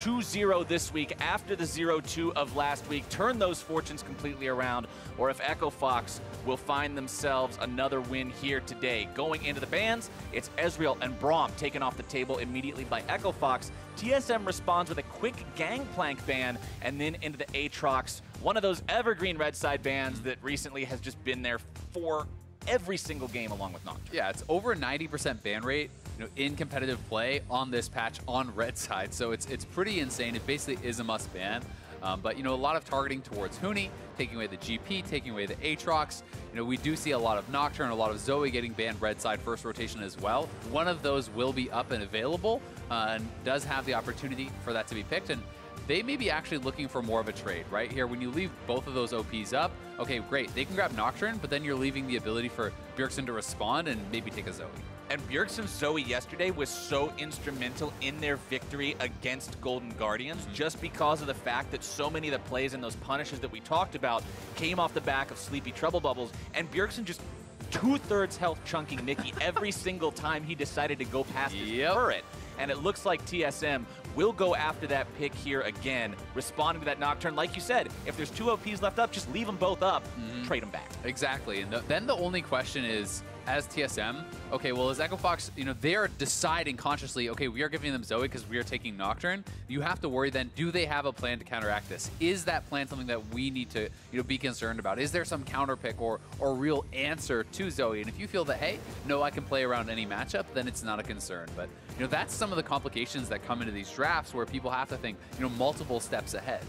2-0 this week after the 0-2 of last week, turn those fortunes completely around, or if Echo Fox will find themselves another win here today. Going into the bans, it's Ezreal and Braum taken off the table immediately by Echo Fox. TSM responds with a quick Gangplank ban, and then into the Aatrox, one of those evergreen red side bans that recently has just been there for every single game along with Nocturne. Yeah, it's over 90% ban rate, in competitive play on this patch on red side. So it's pretty insane. It basically is a must ban. But a lot of targeting towards Huni, taking away the GP, taking away the Aatrox. We do see a lot of Nocturne, a lot of Zoe getting banned red side first rotation as well. One of those will be up and available, and does have the opportunity for that to be picked. And they may be actually looking for more of a trade, right? Here, when you leave both of those OPs up, okay, great, they can grab Nocturne, but then you're leaving the ability for Bjergsen to respond and maybe take a Zoe. And Bjergsen's Zoe yesterday was so instrumental in their victory against Golden Guardians, just because of the fact that so many of the plays and those punishes that we talked about came off the back of Sleepy Trouble Bubbles, and Bjergsen just 2/3 health chunking mithy every single time he decided to go past his turret. And it looks like TSM will go after that pick here again, responding to that Nocturne. Like you said, if there's 2 OPs left up, just leave them both up, trade them back. Exactly. And then the only question is, as TSM, okay, well, as Echo Fox, they are deciding consciously, okay, we are giving them Zoe because we are taking Nocturne. You have to worry then, do they have a plan to counteract this? Is that plan something that we need to be concerned about? Is there some counter pick or real answer to Zoe? And if you feel that, hey, no, I can play around any matchup, then it's not a concern. But that's some of the complications that come into these drafts where people have to think, multiple steps ahead.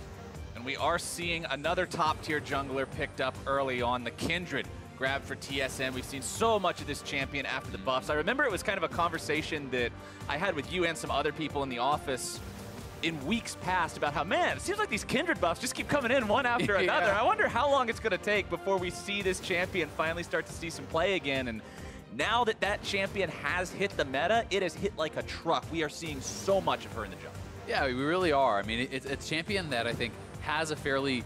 And we are seeing another top-tier jungler picked up early on, the Kindred grab for TSM. We've seen so much of this champion after the buffs. I remember it was kind of a conversation that I had with you and some other people in the office in weeks past about how, man, it seems like these Kindred buffs just keep coming in one after another. I wonder how long it's going to take before we see this champion finally start to see some play again. And now that that champion has hit the meta, it has hit like a truck. We are seeing so much of her in the jungle. Yeah, we really are. I mean, it's a champion that I think has a fairly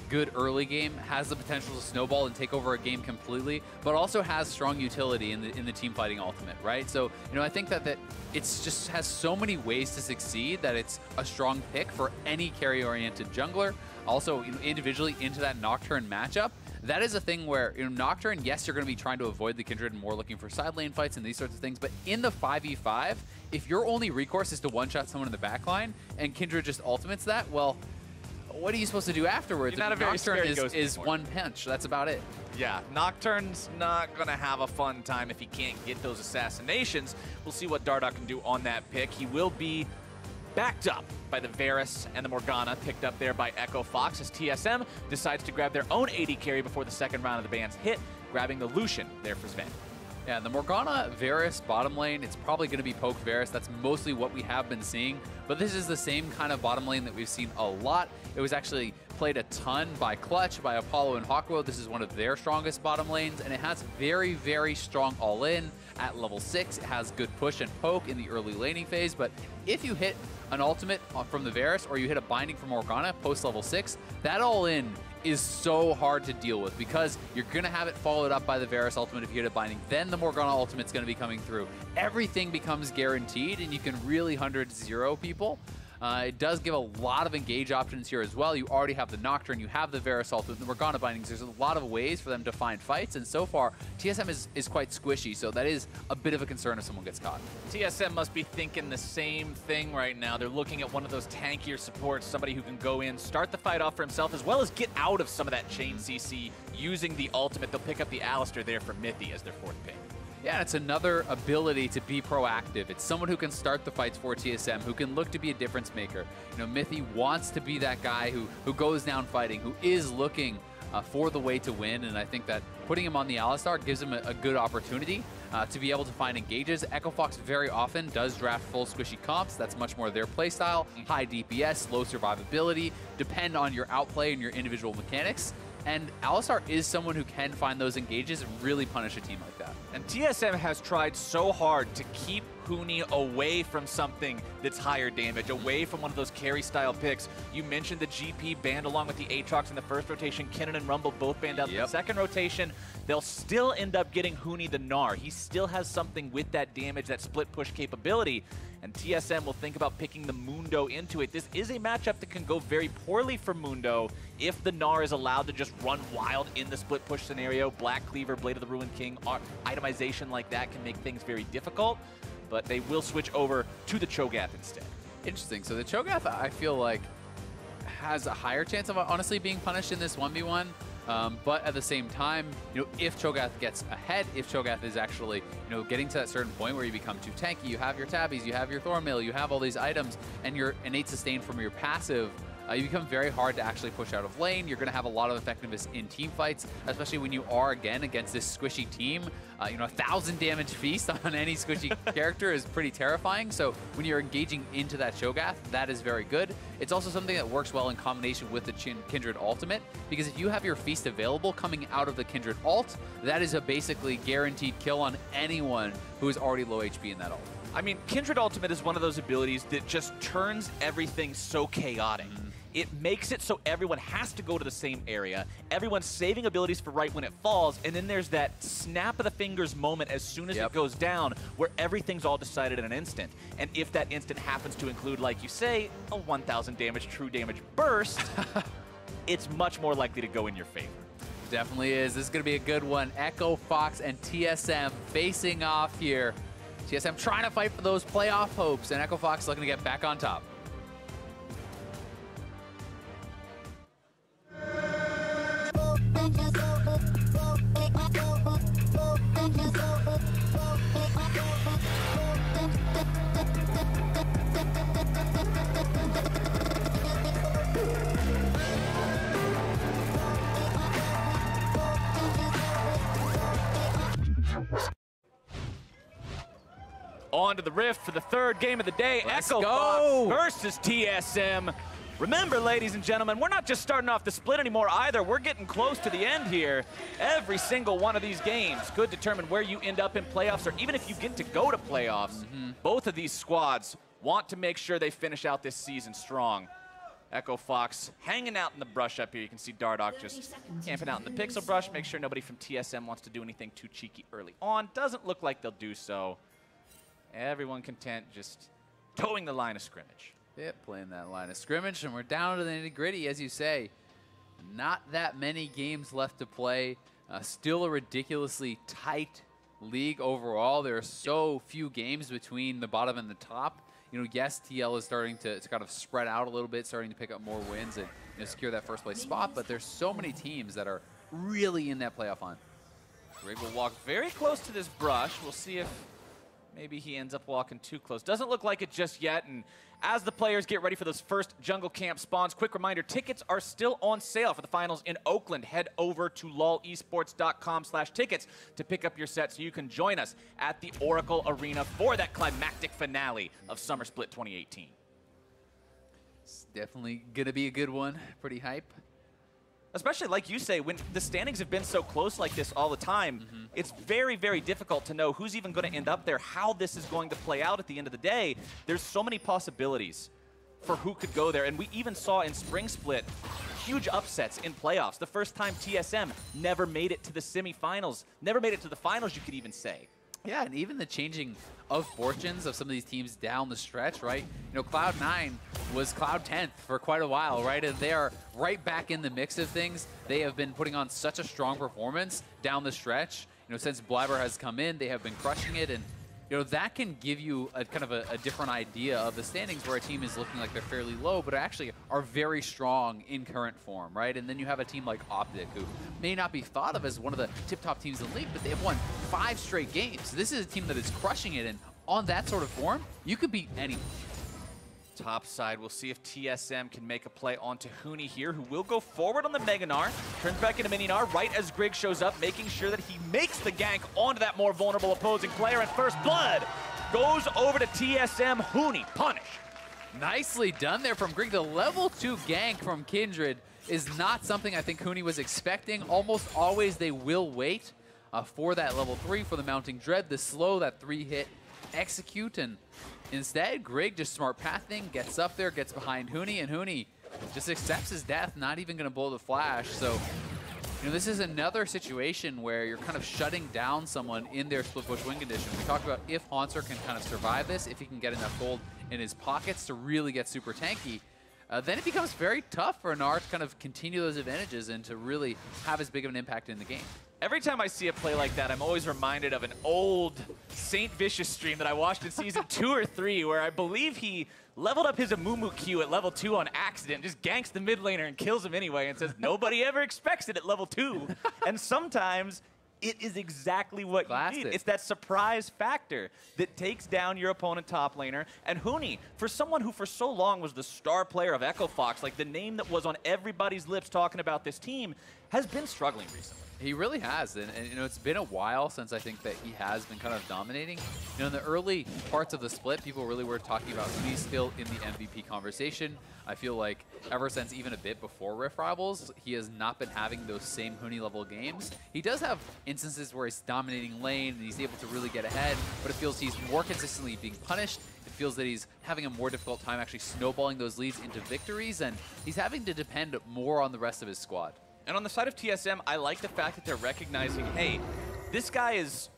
good early game, has the potential to snowball and take over a game completely, but also has strong utility in the team fighting ultimate, right? So, I think that it's just has so many ways to succeed that it's a strong pick for any carry-oriented jungler. Also, individually into that Nocturne matchup, that is a thing where, Nocturne, yes, you're going to be trying to avoid the Kindred and more looking for side lane fights and these sorts of things, but in the 5v5, if your only recourse is to one-shot someone in the backline and Kindred just ultimates that, well, what are you supposed to do afterwards? Not a very Nocturne is one punch. That's about it. Yeah, Nocturne's not going to have a fun time if he can't get those assassinations. We'll see what Dardoch can do on that pick. He will be backed up by the Varus and the Morgana, picked up there by Echo Fox as TSM decides to grab their own AD carry before the second round of the bans hit, grabbing the Lucian there for Zven. Yeah, the Morgana Varus bottom lane, it's probably going to be poked Varus. That's mostly what we have been seeing. But this is the same kind of bottom lane that we've seen a lot. It was actually played a ton by Clutch, by Apollo and Hawkwoe. This is one of their strongest bottom lanes, and it has very, very strong all-in at level 6. It has good push and poke in the early laning phase, but if you hit an ultimate from the Varus or you hit a binding from Morgana post level 6, that all-in is so hard to deal with because you're going to have it followed up by the Varus ultimate if you get a binding. Then the Morgana ultimate's going to be coming through. Everything becomes guaranteed, and you can really 100-0 people. It does give a lot of engage options here as well. You already have the Nocturne, you have the Varus ultimate, the Morgana bindings. There's a lot of ways for them to find fights, and so far, TSM is quite squishy, so that is a bit of a concern if someone gets caught. TSM must be thinking the same thing right now. They're looking at one of those tankier supports, somebody who can go in, start the fight off for himself, as well as get out of some of that chain CC using the ultimate. They'll pick up the Alistar there for mithy as their 4th pick. Yeah, it's another ability to be proactive. It's someone who can start the fights for TSM, who can look to be a difference maker. Mithy wants to be that guy who goes down fighting, who is looking for the way to win, and I think that putting him on the Alistar gives him a good opportunity to be able to find engages. Echo Fox very often does draft full squishy comps. That's much more their playstyle. High DPS, low survivability, depend on your outplay and your individual mechanics. And Alistar is someone who can find those engages and really punish a team like that. And TSM has tried so hard to keep Huni away from something that's higher damage, away from one of those carry-style picks. You mentioned the GP banned along with the Aatrox in the first rotation. Kennen and Rumble both banned out in the second rotation. They'll still end up getting Huni the Gnar. He still has something with that damage, that split push capability, and TSM will think about picking the Mundo into it. This is a matchup that can go very poorly for Mundo if the Gnar is allowed to just run wild in the split push scenario. Black Cleaver, Blade of the Ruined King, itemization like that can make things very difficult, but they will switch over to the Cho'Gath instead. Interesting. So the Cho'Gath, I feel like, has a higher chance of honestly being punished in this 1v1. But at the same time, if Cho'Gath gets ahead, if Cho'Gath is actually, getting to that certain point where you become too tanky, you have your tabbies, you have your Thornmail, you have all these items, and your innate sustain from your passive, you become very hard to actually push out of lane. You're going to have a lot of effectiveness in team fights, especially when you are, again, against this squishy team. 1,000 damage feast on any squishy character is pretty terrifying. So when you're engaging into that Cho'Gath, that is very good. It's also something that works well in combination with the Kindred ultimate, because if you have your feast available coming out of the Kindred ult, that is a basically guaranteed kill on anyone who is already low HP in that ult. I mean, Kindred Ultimate is one of those abilities that just turns everything so chaotic. It makes it so everyone has to go to the same area. Everyone's saving abilities for right when it falls, and then there's that snap of the fingers moment as soon as it goes down where everything's all decided in an instant. And if that instant happens to include, like you say, a 1,000 damage true damage burst, it's much more likely to go in your favor. Definitely is. This is going to be a good one. Echo Fox and TSM facing off here. TSM trying to fight for those playoff hopes, and Echo Fox looking to get back on top. On to the Rift for the third game of the day. Let's Echo go. Fox versus TSM. Remember, ladies and gentlemen, we're not just starting off the split anymore either. We're getting close to the end here. Every single one of these games could determine where you end up in playoffs, or even if you get to go to playoffs. Both of these squads want to make sure they finish out this season strong. Echo Fox hanging out in the brush up here. You can see Dardoch just camping out in the pixel brush. Make sure nobody from TSM wants to do anything too cheeky early on. Doesn't look like they'll do so. Everyone content just towing the line of scrimmage. Yep, playing that line of scrimmage, and we're down to the nitty-gritty, as you say. Not that many games left to play. Still a ridiculously tight league overall. There are so few games between the bottom and the top. Yes, TL is starting to kind of spread out a little bit, starting to pick up more wins and secure that first place spot, but there's so many teams that are really in that playoff hunt. Grig will walk very close to this brush. We'll see if maybe he ends up walking too close. Doesn't look like it just yet. And as the players get ready for those first jungle camp spawns, quick reminder, tickets are still on sale for the finals in Oakland. Head over to lolesports.com/tickets to pick up your set so you can join us at the Oracle Arena for that climactic finale of Summer Split 2018. It's definitely going to be a good one. Pretty hype. Especially, like you say, when the standings have been so close like this all the time, it's very, very difficult to know who's even going to end up there, how this is going to play out at the end of the day. There's so many possibilities for who could go there. And we even saw in Spring Split huge upsets in playoffs. The first time TSM never made it to the semifinals, never made it to the finals, you could even say. Yeah, and even the changing of fortunes of some of these teams down the stretch, right? Cloud9 was Cloud 10th for quite a while, right? And they are right back in the mix of things. They have been putting on such a strong performance down the stretch. Since Blabber has come in, they have been crushing it, and that can give you a kind of a different idea of the standings where a team is looking like they're fairly low, but actually are very strong in current form, right? And then you have a team like Optic, who may not be thought of as one of the tip-top teams in the league, but they have won 5 straight games. This is a team that is crushing it, and on that sort of form, you could beat anyone. Top side, we'll see if TSM can make a play onto Huni here, who will go forward on the Mega Gnar, turns back into Mini Gnar right as Grig shows up, making sure that he makes the gank onto that more vulnerable opposing player, and first blood goes over to TSM. Huni punish. Nicely done there from Grig. The level 2 gank from Kindred is not something I think Huni was expecting. Almost always they will wait for that level 3 for the Mounting Dread, the slow, that 3-hit execute, and instead, Grig just smart pathing, gets up there, gets behind Huni, and Huni just accepts his death, not even going to blow the flash. So, you know, this is another situation where you're kind of shutting down someone in their split push win condition. We talked about if Hauntzer can kind of survive this, if he can get enough gold in his pockets to really get super tanky, then it becomes very tough for Gnar to kind of continue those advantages and to really have as big of an impact in the game. Every time I see a play like that, I'm always reminded of an old Saint Vicious stream that I watched in season 2 or 3, where I believe he leveled up his Amumu Q at level 2 on accident, just ganks the mid laner and kills him anyway, and says nobody ever expects it at level 2. And sometimes it is exactly what you need. It's that surprise factor that takes down your opponent top laner. And Huni, for someone who for so long was the star player of Echo Fox, like the name that was on everybody's lips talking about this team, has been struggling recently. He really has, and you know, it's been a while since I think that he has been kind of dominating. You know, in the early parts of the split, people really were talking about Huni still in the MVP conversation. I feel like ever since even a bit before Rift Rivals, he has not been having those same Huni level games. He does have instances where he's dominating lane and he's able to really get ahead, but it feels he's more consistently being punished. It feels that he's having a more difficult time actually snowballing those leads into victories, and he's having to depend more on the rest of his squad. And on the side of TSM, I like the fact that they're recognizing, hey, this guy is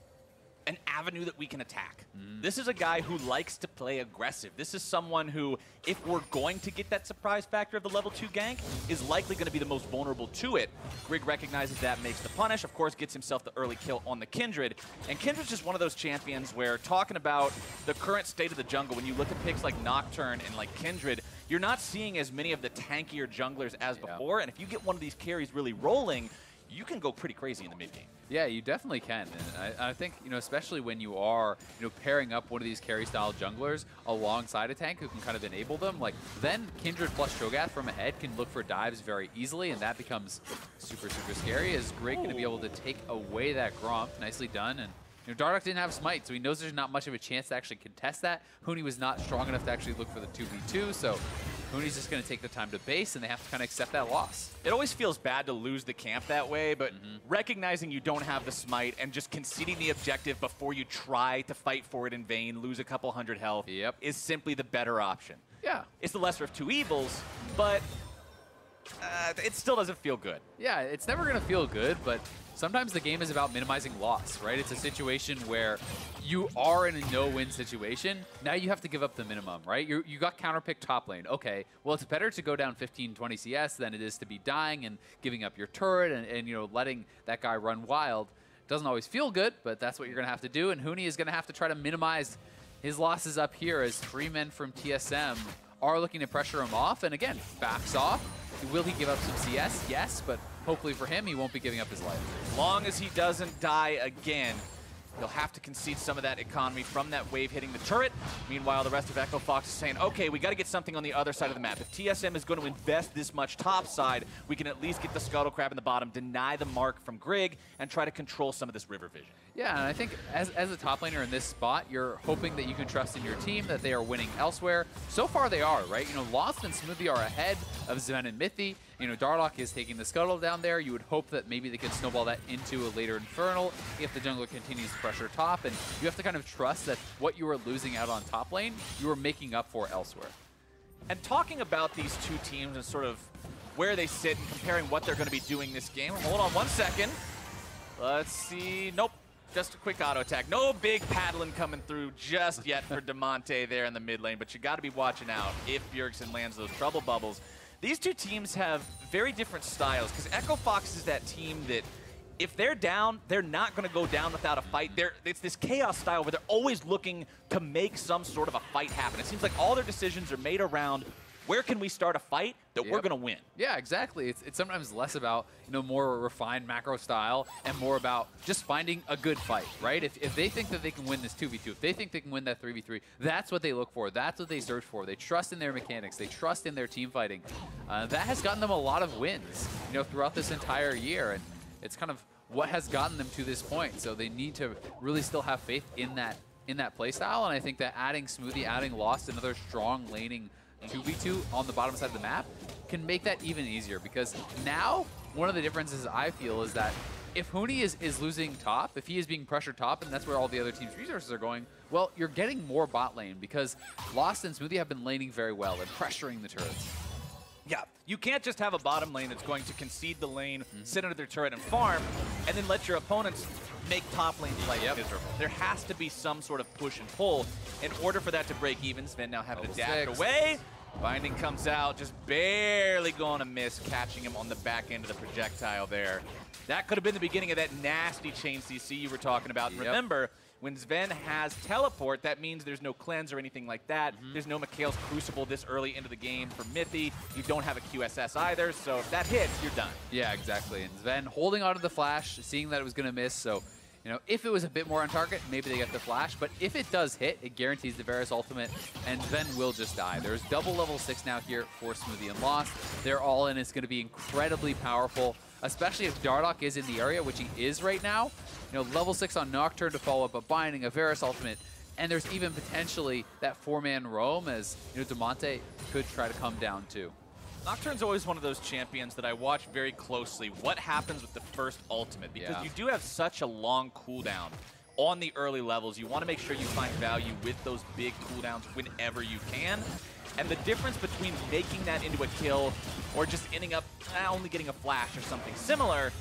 an avenue that we can attack. This is a guy who likes to play aggressive. This is someone who, if we're going to get that surprise factor of the level 2 gank, is likely going to be the most vulnerable to it. Grig recognizes that, makes the punish, of course, gets himself the early kill on the Kindred. And Kindred's just one of those champions where, talking about the current state of the jungle, when you look at picks like Nocturne and like Kindred, you're not seeing as many of the tankier junglers as before, and if you get one of these carries really rolling, you can go pretty crazy in the mid game. Yeah, you definitely can, and I think, you know, especially when you are, you know, pairing up one of these carry-style junglers alongside a tank who can kind of enable them, like, then Kindred plus Cho'Gath from ahead can look for dives very easily, and that becomes super, super scary, as Grig going to be able to take away that Gromp. Nicely done, and you know, Dardoch didn't have Smite, so he knows there's not much of a chance to actually contest that. Huni was not strong enough to actually look for the 2v2, so Huni's just going to take the time to base, and they have to kind of accept that loss. It always feels bad to lose the camp that way, but recognizing you don't have the Smite and just conceding the objective before you try to fight for it in vain, lose a couple hundred health, is simply the better option. Yeah. It's the lesser of two evils, but it still doesn't feel good. Yeah, it's never going to feel good, but sometimes the game is about minimizing loss, right? It's a situation where you are in a no-win situation. Now you have to give up the minimum, right? You got counterpicked top lane. Okay, well, it's better to go down 15, 20 CS than it is to be dying and giving up your turret and you know, letting that guy run wild. Doesn't always feel good, but that's what you're going to have to do, and Huni is going to have to try to minimize his losses up here as 3 men from TSM are looking to pressure him off, and again, backs off. Will he give up some CS? Yes, but hopefully for him, he won't be giving up his life. As long as he doesn't die again, he'll have to concede some of that economy from that wave hitting the turret. Meanwhile, the rest of Echo Fox is saying, okay, we got to get something on the other side of the map. If TSM is going to invest this much top side, we can at least get the Scuttle Crab in the bottom, deny the mark from Grig, and try to control some of this river vision. Yeah, and I think as a top laner in this spot, you're hoping that you can trust in your team, that they are winning elsewhere. So far they are, right? You know, Lost and Smoothie are ahead of Zven and Mithy. You know, Dardoch is taking the Scuttle down there. You would hope that maybe they could snowball that into a later Infernal if the jungler continues to pressure top. And you have to kind of trust that what you are losing out on top lane, you are making up for elsewhere. And talking about these two teams and sort of where they sit and comparing what they're going to be doing this game. Hold on 1 second. Let's see. Nope. Just a quick auto attack. No big paddling coming through just yet for Damonte there in the mid lane, but you got to be watching out if Bjergsen lands those trouble bubbles. These two teams have very different styles, because Echo Fox is that team that if they're down, they're not going to go down without a fight. It's this chaos style where they're always looking to make some sort of a fight happen. It seems like all their decisions are made around where can we start a fight that we're going to win. Yeah, exactly. It's sometimes less about, you know, more refined macro style and more about just finding a good fight, right? If they think that they can win this 2v2, if they think they can win that 3v3, that's what they look for. That's what they search for. They trust in their mechanics. They trust in their team fighting. That has gotten them a lot of wins, you know, throughout this entire year. And it's kind of what has gotten them to this point. So they need to really still have faith in that play style. And I think that adding Smoothie, adding Lost, another strong laning 2v2 on the bottom side of the map can make that even easier, because now one of the differences I feel is that if Huni is losing top, if he is being pressured top, and that's where all the other team's resources are going, well, you're getting more bot lane because Lost and Smoothie have been laning very well and pressuring the turrets. Yeah, you can't just have a bottom lane that's going to concede the lane, sit under their turret and farm, and then let your opponents make top lane life miserable. There has to be some sort of push and pull in order for that to break even. Zven now having to dash away. Binding comes out, just barely going to miss, catching him on the back end of the projectile there. That could have been the beginning of that nasty chain CC you were talking about. Remember, when Zven has teleport, that means there's no cleanse or anything like that. There's no Mikhail's Crucible this early into the game for Mithy. You don't have a QSS either, so if that hits, you're done. Yeah, exactly. And Zven holding onto the flash, seeing that it was going to miss, so you know, if it was a bit more on target, maybe they get the flash. But if it does hit, it guarantees the Varus ultimate, and Zven will just die. There's double level 6 now here for Smoothie and Lost. They're all in. It's going to be incredibly powerful, especially if Dardoch is in the area, which he is right now. You know, level 6 on Nocturne to follow up a Binding, a Varus ultimate, and there's even potentially that 4-man roam as, you know, Damonte could try to come down too. Nocturne's always one of those champions that I watch very closely. What happens with the first ultimate? Because you do have such a long cooldown on the early levels. You want to make sure you find value with those big cooldowns whenever you can. And the difference between making that into a kill or just ending up only getting a flash or something similar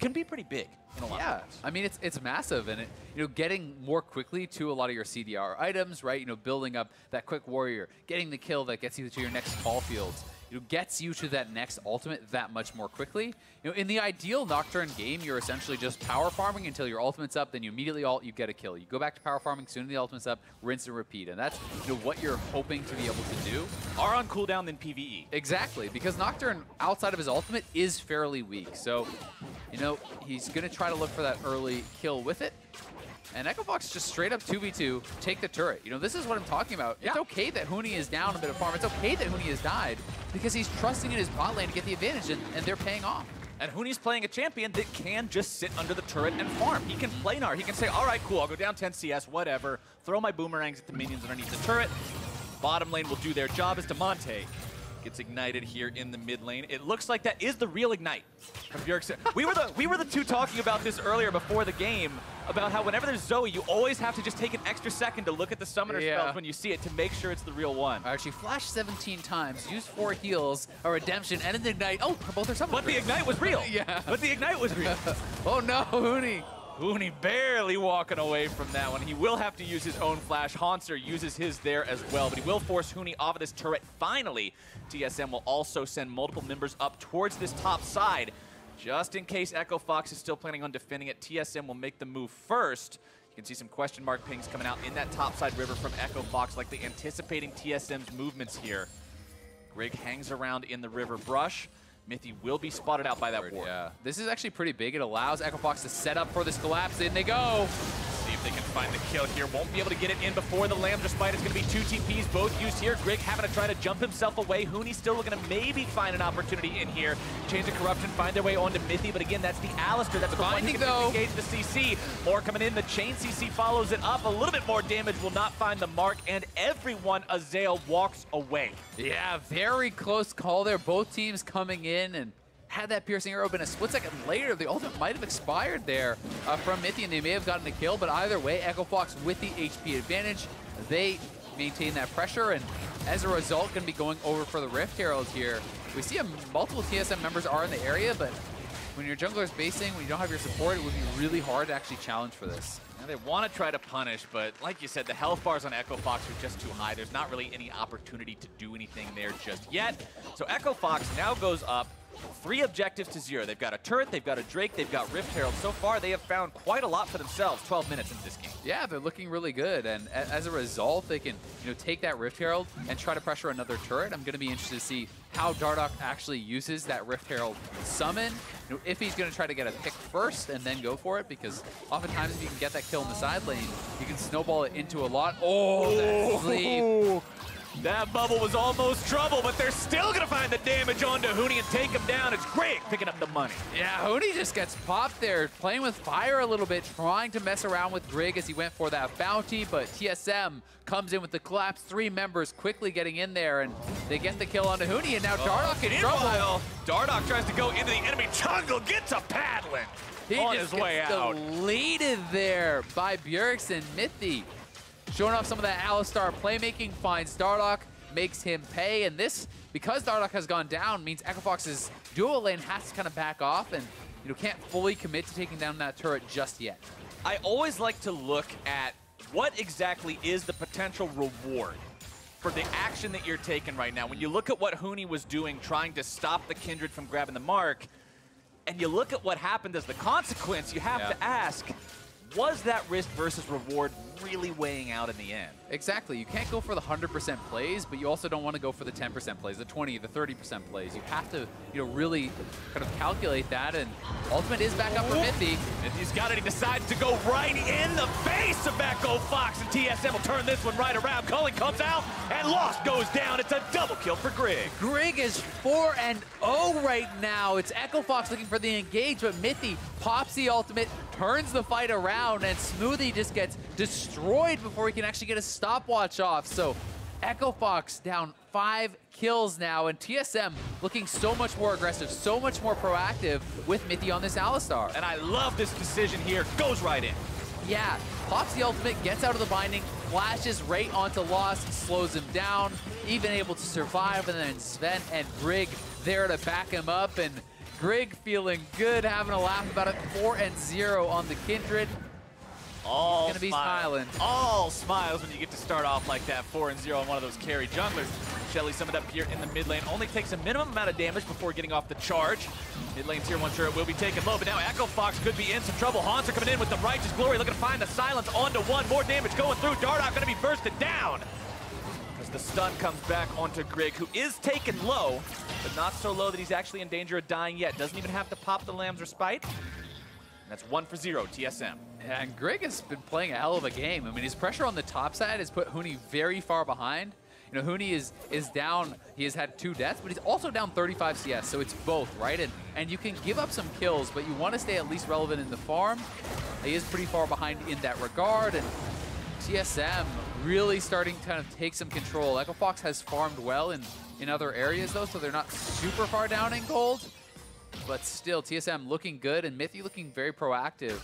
can be pretty big in a lot of ways. I mean, it's massive, and you know, getting more quickly to a lot of your CDR items, right? You know, building up that quick warrior, getting the kill that gets you to your next call fields, you know, gets you to that next ultimate that much more quickly. You know, in the ideal Nocturne game, you're essentially just power farming until your ultimate's up, then you immediately you get a kill. You go back to power farming, soon as the ultimate's up, rinse and repeat, and that's, you know, what you're hoping to be able to do. Are on cooldown than PvE. Exactly, because Nocturne, outside of his ultimate, is fairly weak. So, you know, he's going to try to look for that early kill with it. And Echo Fox just straight up 2v2, take the turret. You know, this is what I'm talking about. It's okay that Huni is down a bit of farm. It's okay that Huni has died because he's trusting in his bot lane to get the advantage, and they're paying off. And Huni's playing a champion that can just sit under the turret and farm. He can play Gnar. He can say, all right, cool, I'll go down 10 CS, whatever. Throw my boomerangs at the minions underneath the turret. Bottom lane will do their job as Damonte gets ignited here in the mid lane. It looks like that is the real ignite from Bjergsen. We were the two talking about this earlier before the game, about how whenever there's Zoe, you always have to just take an extra second to look at the summoner spells when you see it to make sure it's the real one. Actually, flash 17 times, use 4 heals, a redemption, and an ignite. Oh, both are summoned. But the ignite was real. But the ignite was real. Oh no, Huni. Huni barely walking away from that one. He will have to use his own flash. Hauntzer uses his there as well, but he will force Huni off of this turret. Finally, TSM will also send multiple members up towards this top side. Just in case Echo Fox is still planning on defending it, TSM will make the move first. You can see some question mark pings coming out in that topside river from Echo Fox, like they're anticipating TSM's movements here. Grig hangs around in the river brush. Mithy will be spotted out by that ward. Yeah, this is actually pretty big. It allows Echo Fox to set up for this collapse. In they go. See if they can find the kill here. Won't be able to get it in before the Lambda Spite. It's going to be 2 TPs, both used here. Grig having to try to jump himself away. Huni still looking to maybe find an opportunity in here. Chains of Corruption find their way onto Mithy, but again, that's the Alistar. That's the Binding, one who can engage the CC. More coming in. The Chain CC follows it up. A little bit more damage will not find the mark, and everyone, Azael, walks away. Yeah, very close call there. Both teams coming in, and had that piercing arrow been a split second later, the ultimate might have expired there from Mithy, and they may have gotten a kill, but either way, Echo Fox with the HP advantage, they maintain that pressure, and as a result, going to be going over for the Rift Herald here. We see multiple TSM members are in the area, but when your jungler's basing, when you don't have your support, it would be really hard to actually challenge for this. Now they want to try to punish, but like you said, the health bars on Echo Fox are just too high. There's not really any opportunity to do anything there just yet. So Echo Fox now goes up 3 objectives to 0. They've got a turret, they've got a Drake, they've got Rift Herald. So far, they have found quite a lot for themselves 12 minutes into this game. Yeah, they're looking really good, and as a result, they can, you know, take that Rift Herald and try to pressure another turret. I'm going to be interested to see how Dardoch actually uses that Rift Herald summon. You know, if he's going to try to get a pick first and then go for it, because oftentimes if you can get that kill in the side lane, you can snowball it into a lot. Oh, that sleep. That bubble was almost trouble, but they're still gonna find the damage onto Huni and take him down. It's Grig picking up the money. Yeah, Huni just gets popped there, playing with fire a little bit, trying to mess around with Grig as he went for that bounty, but TSM comes in with the collapse. 3 members quickly getting in there, and they get the kill onto Huni, and now Dardoch in trouble. Dardoch tries to go into the enemy jungle, gets a paddling on his way out. Deleted there by Bjergsen. Mithy showing off some of that Alistar playmaking, finds Dardoch, makes him pay, and this, because Dardoch has gone down, means EchoFox's dual lane has to kind of back off and can't fully commit to taking down that turret just yet. I always like to look at what exactly is the potential reward for the action that you're taking right now. When you look at what Huni was doing, trying to stop the Kindred from grabbing the mark, and you look at what happened as the consequence, you have to ask, was that risk versus reward really weighing out in the end? Exactly. You can't go for the 100% plays, but you also don't want to go for the 10% plays, the 20, the 30% plays. You have to, really kind of calculate that, and ultimate is back up for Mithy. Mithy's got it. He decides to go right in the face of EchoFox, and TSM will turn this one right around. Culling comes out, and Lost goes down. It's a double kill for Grig. Grig is 4-0 right now. It's EchoFox looking for the engage, but Mithy pops the ultimate, turns the fight around, and Smoothie just gets destroyed before he can actually get a stopwatch off. So EchoFox down 5 kills now, and TSM looking so much more aggressive, so much more proactive with Mithy on this Alistar. And I love this decision here. Goes right in. Yeah, pops the ultimate, gets out of the binding, flashes right onto Lost, slows him down, even able to survive, and then Zven and Grig there to back him up, and Grig feeling good, having a laugh about it. 4-0 on the Kindred. All gonna be smiling. All smiles when you get to start off like that, 4-0 on one of those carry junglers. Shelly summoned up here in the mid lane, only takes a minimum amount of damage before getting off the charge. Mid lane tier 1 turret will be taken low, but now EchoFox could be in some trouble. Hauntzer coming in with the Righteous Glory, looking to find the silence onto 1. More damage going through. Dardoch gonna be bursted down. As the stun comes back onto Grig, who is taken low, but not so low that he's actually in danger of dying yet. Doesn't even have to pop the Lamb's Respite. And that's 1-0 TSM. Yeah, and Grig has been playing a hell of a game. I mean, his pressure on the top side has put Huni very far behind. Huni is down, he has had 2 deaths, but he's also down 35 CS, so it's both, right? And you can give up some kills, but you want to stay at least relevant in the farm. He is pretty far behind in that regard, and TSM really starting to kind of take some control. EchoFox has farmed well in other areas, though, so they're not super far down in gold. But still, TSM looking good, and Mithy looking very proactive.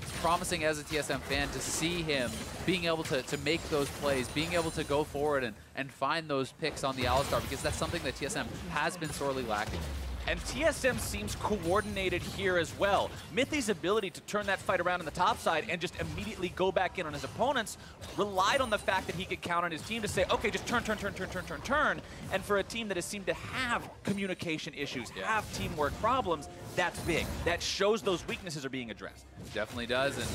It's promising as a TSM fan to see him being able to make those plays, being able to go forward and find those picks on the Alistar, because that's something that TSM has been sorely lacking. And TSM seems coordinated here as well. Mithy's ability to turn that fight around on the top side and just immediately go back in on his opponents relied on the fact that he could count on his team to say, okay, just turn. And for a team that has seemed to have communication issues, have teamwork problems, that's big. That shows those weaknesses are being addressed. Definitely does. And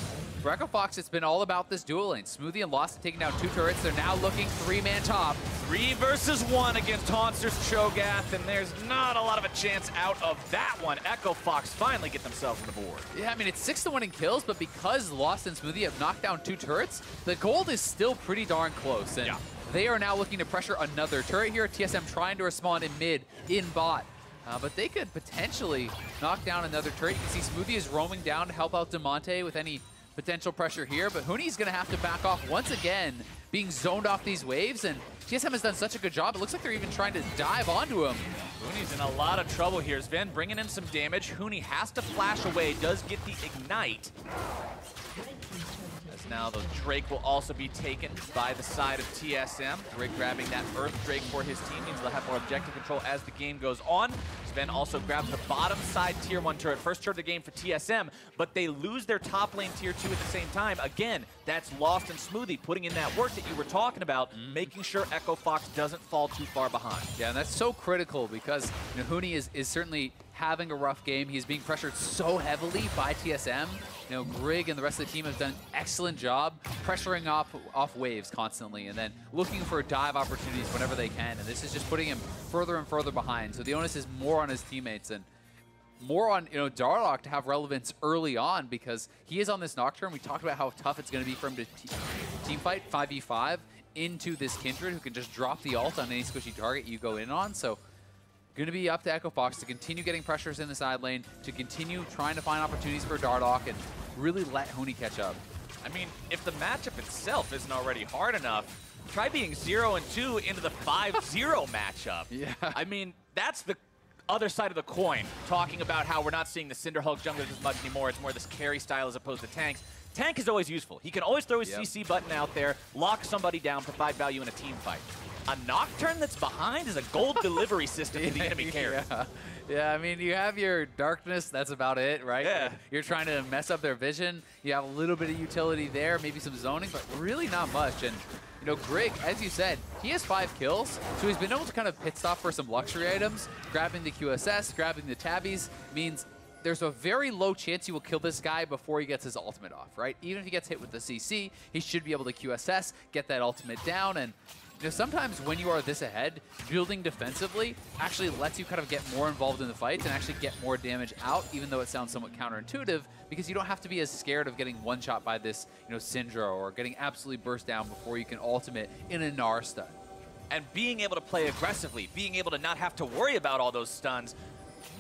for EchoFox, it's been all about this duel lane. Smoothie and Lost taking down 2 turrets. They're now looking 3-man top. 3 versus 1 against Hauntzer's Cho'Gath, and there's not a lot of a chance out of that one. EchoFox finally get themselves on the board. Yeah, I mean, it's 6-1 in kills, but because Lost and Smoothie have knocked down 2 turrets, the gold is still pretty darn close. And they are now looking to pressure another turret here. TSM trying to respond in mid, in bot. But they could potentially knock down another turret. You can see Smoothie is roaming down to help out Damonte with any potential pressure here, but Huni's going to have to back off once again, being zoned off these waves, and TSM has done such a good job. It looks like they're even trying to dive onto him. Huni's in a lot of trouble here. Zven bringing in some damage. Huni has to flash away, does get the ignite. As now the Drake will also be taken by the side of TSM. Grig grabbing that Earth Drake for his team means they'll have more objective control as the game goes on. Zven also grabs the bottom side tier 1 turret. First turret of the game for TSM, but they lose their top lane tier 2 at the same time. Again, that's Lost and Smoothie putting in that work that you were talking about, making sure EchoFox doesn't fall too far behind. Yeah, and that's so critical because Huni is certainly having a rough game. He's being pressured so heavily by TSM. Grig and the rest of the team have done an excellent job pressuring off waves constantly and then looking for dive opportunities whenever they can. And this is just putting him further and further behind. So the onus is more on his teammates and more on Dardoch to have relevance early on because he is on this Nocturne. We talked about how tough it's going to be for him to team fight 5v5 into this Kindred who can just drop the ult on any squishy target you go in on. So going to be up to Echo Fox to continue getting pressures in the side lane, to continue trying to find opportunities for Dardoch and really let Huni catch up. I mean, if the matchup itself isn't already hard enough, try being 0-2 into the 5-0 matchup. Yeah. I mean, that's the other side of the coin, talking about how we're not seeing the Cinder Hulk junglers as much anymore. It's more this carry style as opposed to tanks. Tank is always useful. He can always throw his CC button out there, lock somebody down, provide value in a team fight. A Nocturne that's behind is a gold delivery system to the enemy carry. Yeah, I mean, you have your darkness, that's about it, right? Yeah. You're trying to mess up their vision. You have a little bit of utility there, maybe some zoning, but really not much. And, you know, Grig, as you said, he has 5 kills, so he's been able to kind of pit stop for some luxury items. Grabbing the QSS, grabbing the tabbies means there's a very low chance you will kill this guy before he gets his ultimate off, right? Even if he gets hit with the CC, he should be able to QSS, get that ultimate down, and you know, sometimes when you are this ahead, building defensively actually lets you kind of get more involved in the fights and actually get more damage out, even though it sounds somewhat counterintuitive, because you don't have to be as scared of getting one-shot by this, you know, Syndra or getting absolutely burst down before you can ultimate in a Gnar stun. And being able to play aggressively, being able to not have to worry about all those stuns,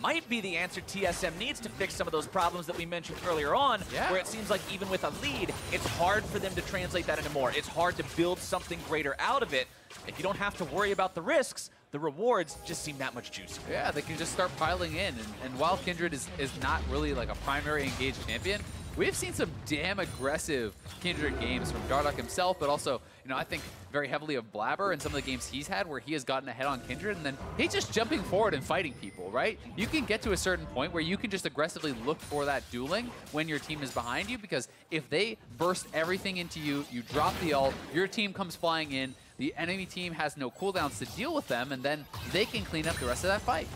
might be the answer TSM needs to fix some of those problems that we mentioned earlier on, where it seems like even with a lead, it's hard for them to translate that into more. It's hard to build something greater out of it. If you don't have to worry about the risks, the rewards just seem that much juicier. Yeah, they can just start piling in. And while Kindred is not really like a primary engaged champion, we've seen some damn aggressive Kindred games from Dardoch himself, but also, you know, I think very heavily of Blabber and some of the games he's had where he has gotten ahead on Kindred, and then he's just jumping forward and fighting people, right? You can get to a certain point where you can just aggressively look for that dueling when your team is behind you, because if they burst everything into you, you drop the ult, your team comes flying in, the enemy team has no cooldowns to deal with them, and then they can clean up the rest of that fight.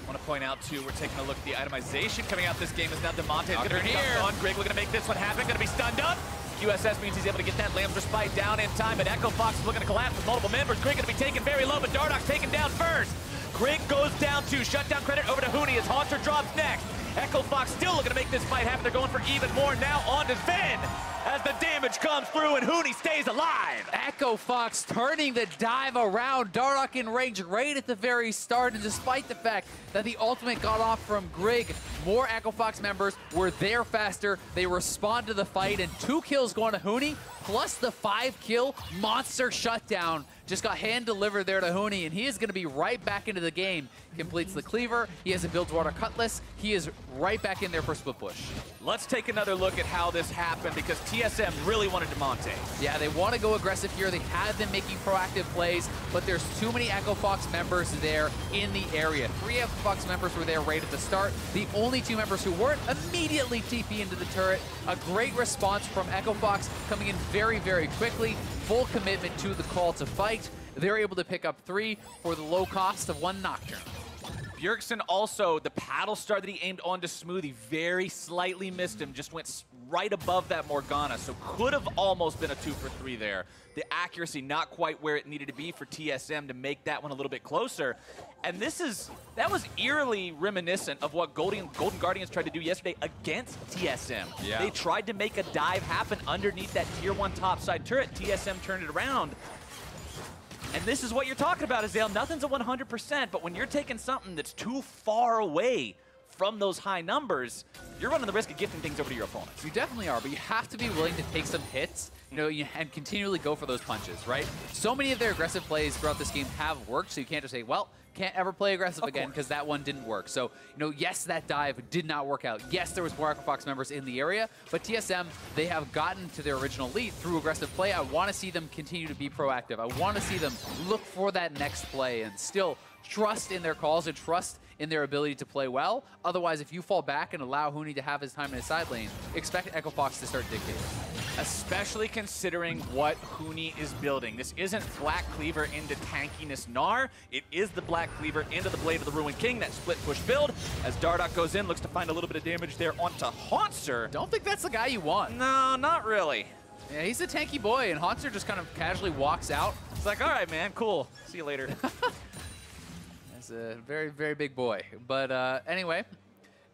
I want to point out, too, we're taking a look at the itemization coming out this game is now Damonte is going to be here. stunned on. Grig looking to make this one happen, going to be stunned up. QSS means he's able to get that Lamb's Respite down in time, but Echo Fox is looking to collapse with multiple members. Grig going to be taken very low, but Dardoch's taken down first. Grig goes down 2, shutdown credit over to Huni as Hauntzer drops next. Echo Fox still looking to make this fight happen. They're going for even more now on to Zven as the damage comes through and Huni stays alive. Echo Fox turning the dive around. Dardoch in range right at the very start, and despite the fact that the ultimate got off from Grig, more Echo Fox members were there faster. They respond to the fight, and 2 kills going to Huni, plus the 5-kill monster shutdown. Just got hand-delivered there to Huni, and he is going to be right back into the game. Completes the cleaver. He has a Bilgewater Cutlass. He is right back in there for split push. Let's take another look at how this happened, because TSM really wanted Damonte. Yeah, they want to go aggressive here. They have them making proactive plays, but there's too many Echo Fox members there in the area. 3 Echo Fox members were there right at the start. The only 2 members who weren't immediately TP into the turret. A great response from Echo Fox coming in very, very quickly. Full commitment to the call to fight. They're able to pick up 3 for the low cost of 1 Nocturne. Bjergsen also, the paddle star that he aimed onto Smoothie, very slightly missed him, just went right above that Morgana, so could have almost been a 2 for 3 there. The accuracy not quite where it needed to be for TSM to make that one a little bit closer. And that was eerily reminiscent of what Golden Guardians tried to do yesterday against TSM. Yeah. They tried to make a dive happen underneath that tier 1 topside turret. TSM turned it around. And this is what you're talking about, Azael. Nothing's a 100%, but when you're taking something that's too far away from those high numbers, you're running the risk of gifting things over to your opponents. You definitely are, but you have to be willing to take some hits, you know, and continually go for those punches, right? So many of their aggressive plays throughout this game have worked, so you can't just say, well, can't ever play aggressive again because that one didn't work. So, you know, yes, that dive did not work out. Yes, there was more Echo Fox members in the area, but TSM, they have gotten to their original lead through aggressive play. I want to see them continue to be proactive. I want to see them look for that next play and still trust in their calls and trust in their ability to play well. Otherwise, if you fall back and allow Huni to have his time in his side lane, expect Echo Fox to start dictating. Especially considering what Huni is building. This isn't Black Cleaver into tankiness Gnar. It is the Black Cleaver into the Blade of the Ruined King, that split push build. As Dardoch goes in, looks to find a little bit of damage there onto Hauntzer. Don't think that's the guy you want. No, not really. Yeah, he's a tanky boy, and Hauntzer just kind of casually walks out. It's like, all right, man, cool. See you later. That's a very, very big boy. But anyway,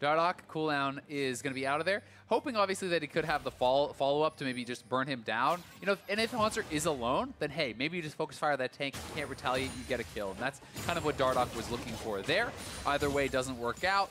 Dardoch cooldown is going to be out of there. Hoping, obviously, that he could have the follow-up to maybe just burn him down. You know, and if Hauntzer is alone, then hey, maybe you just focus fire that tank. You can't retaliate, you get a kill. And that's kind of what Dardoch was looking for there. Either way, doesn't work out.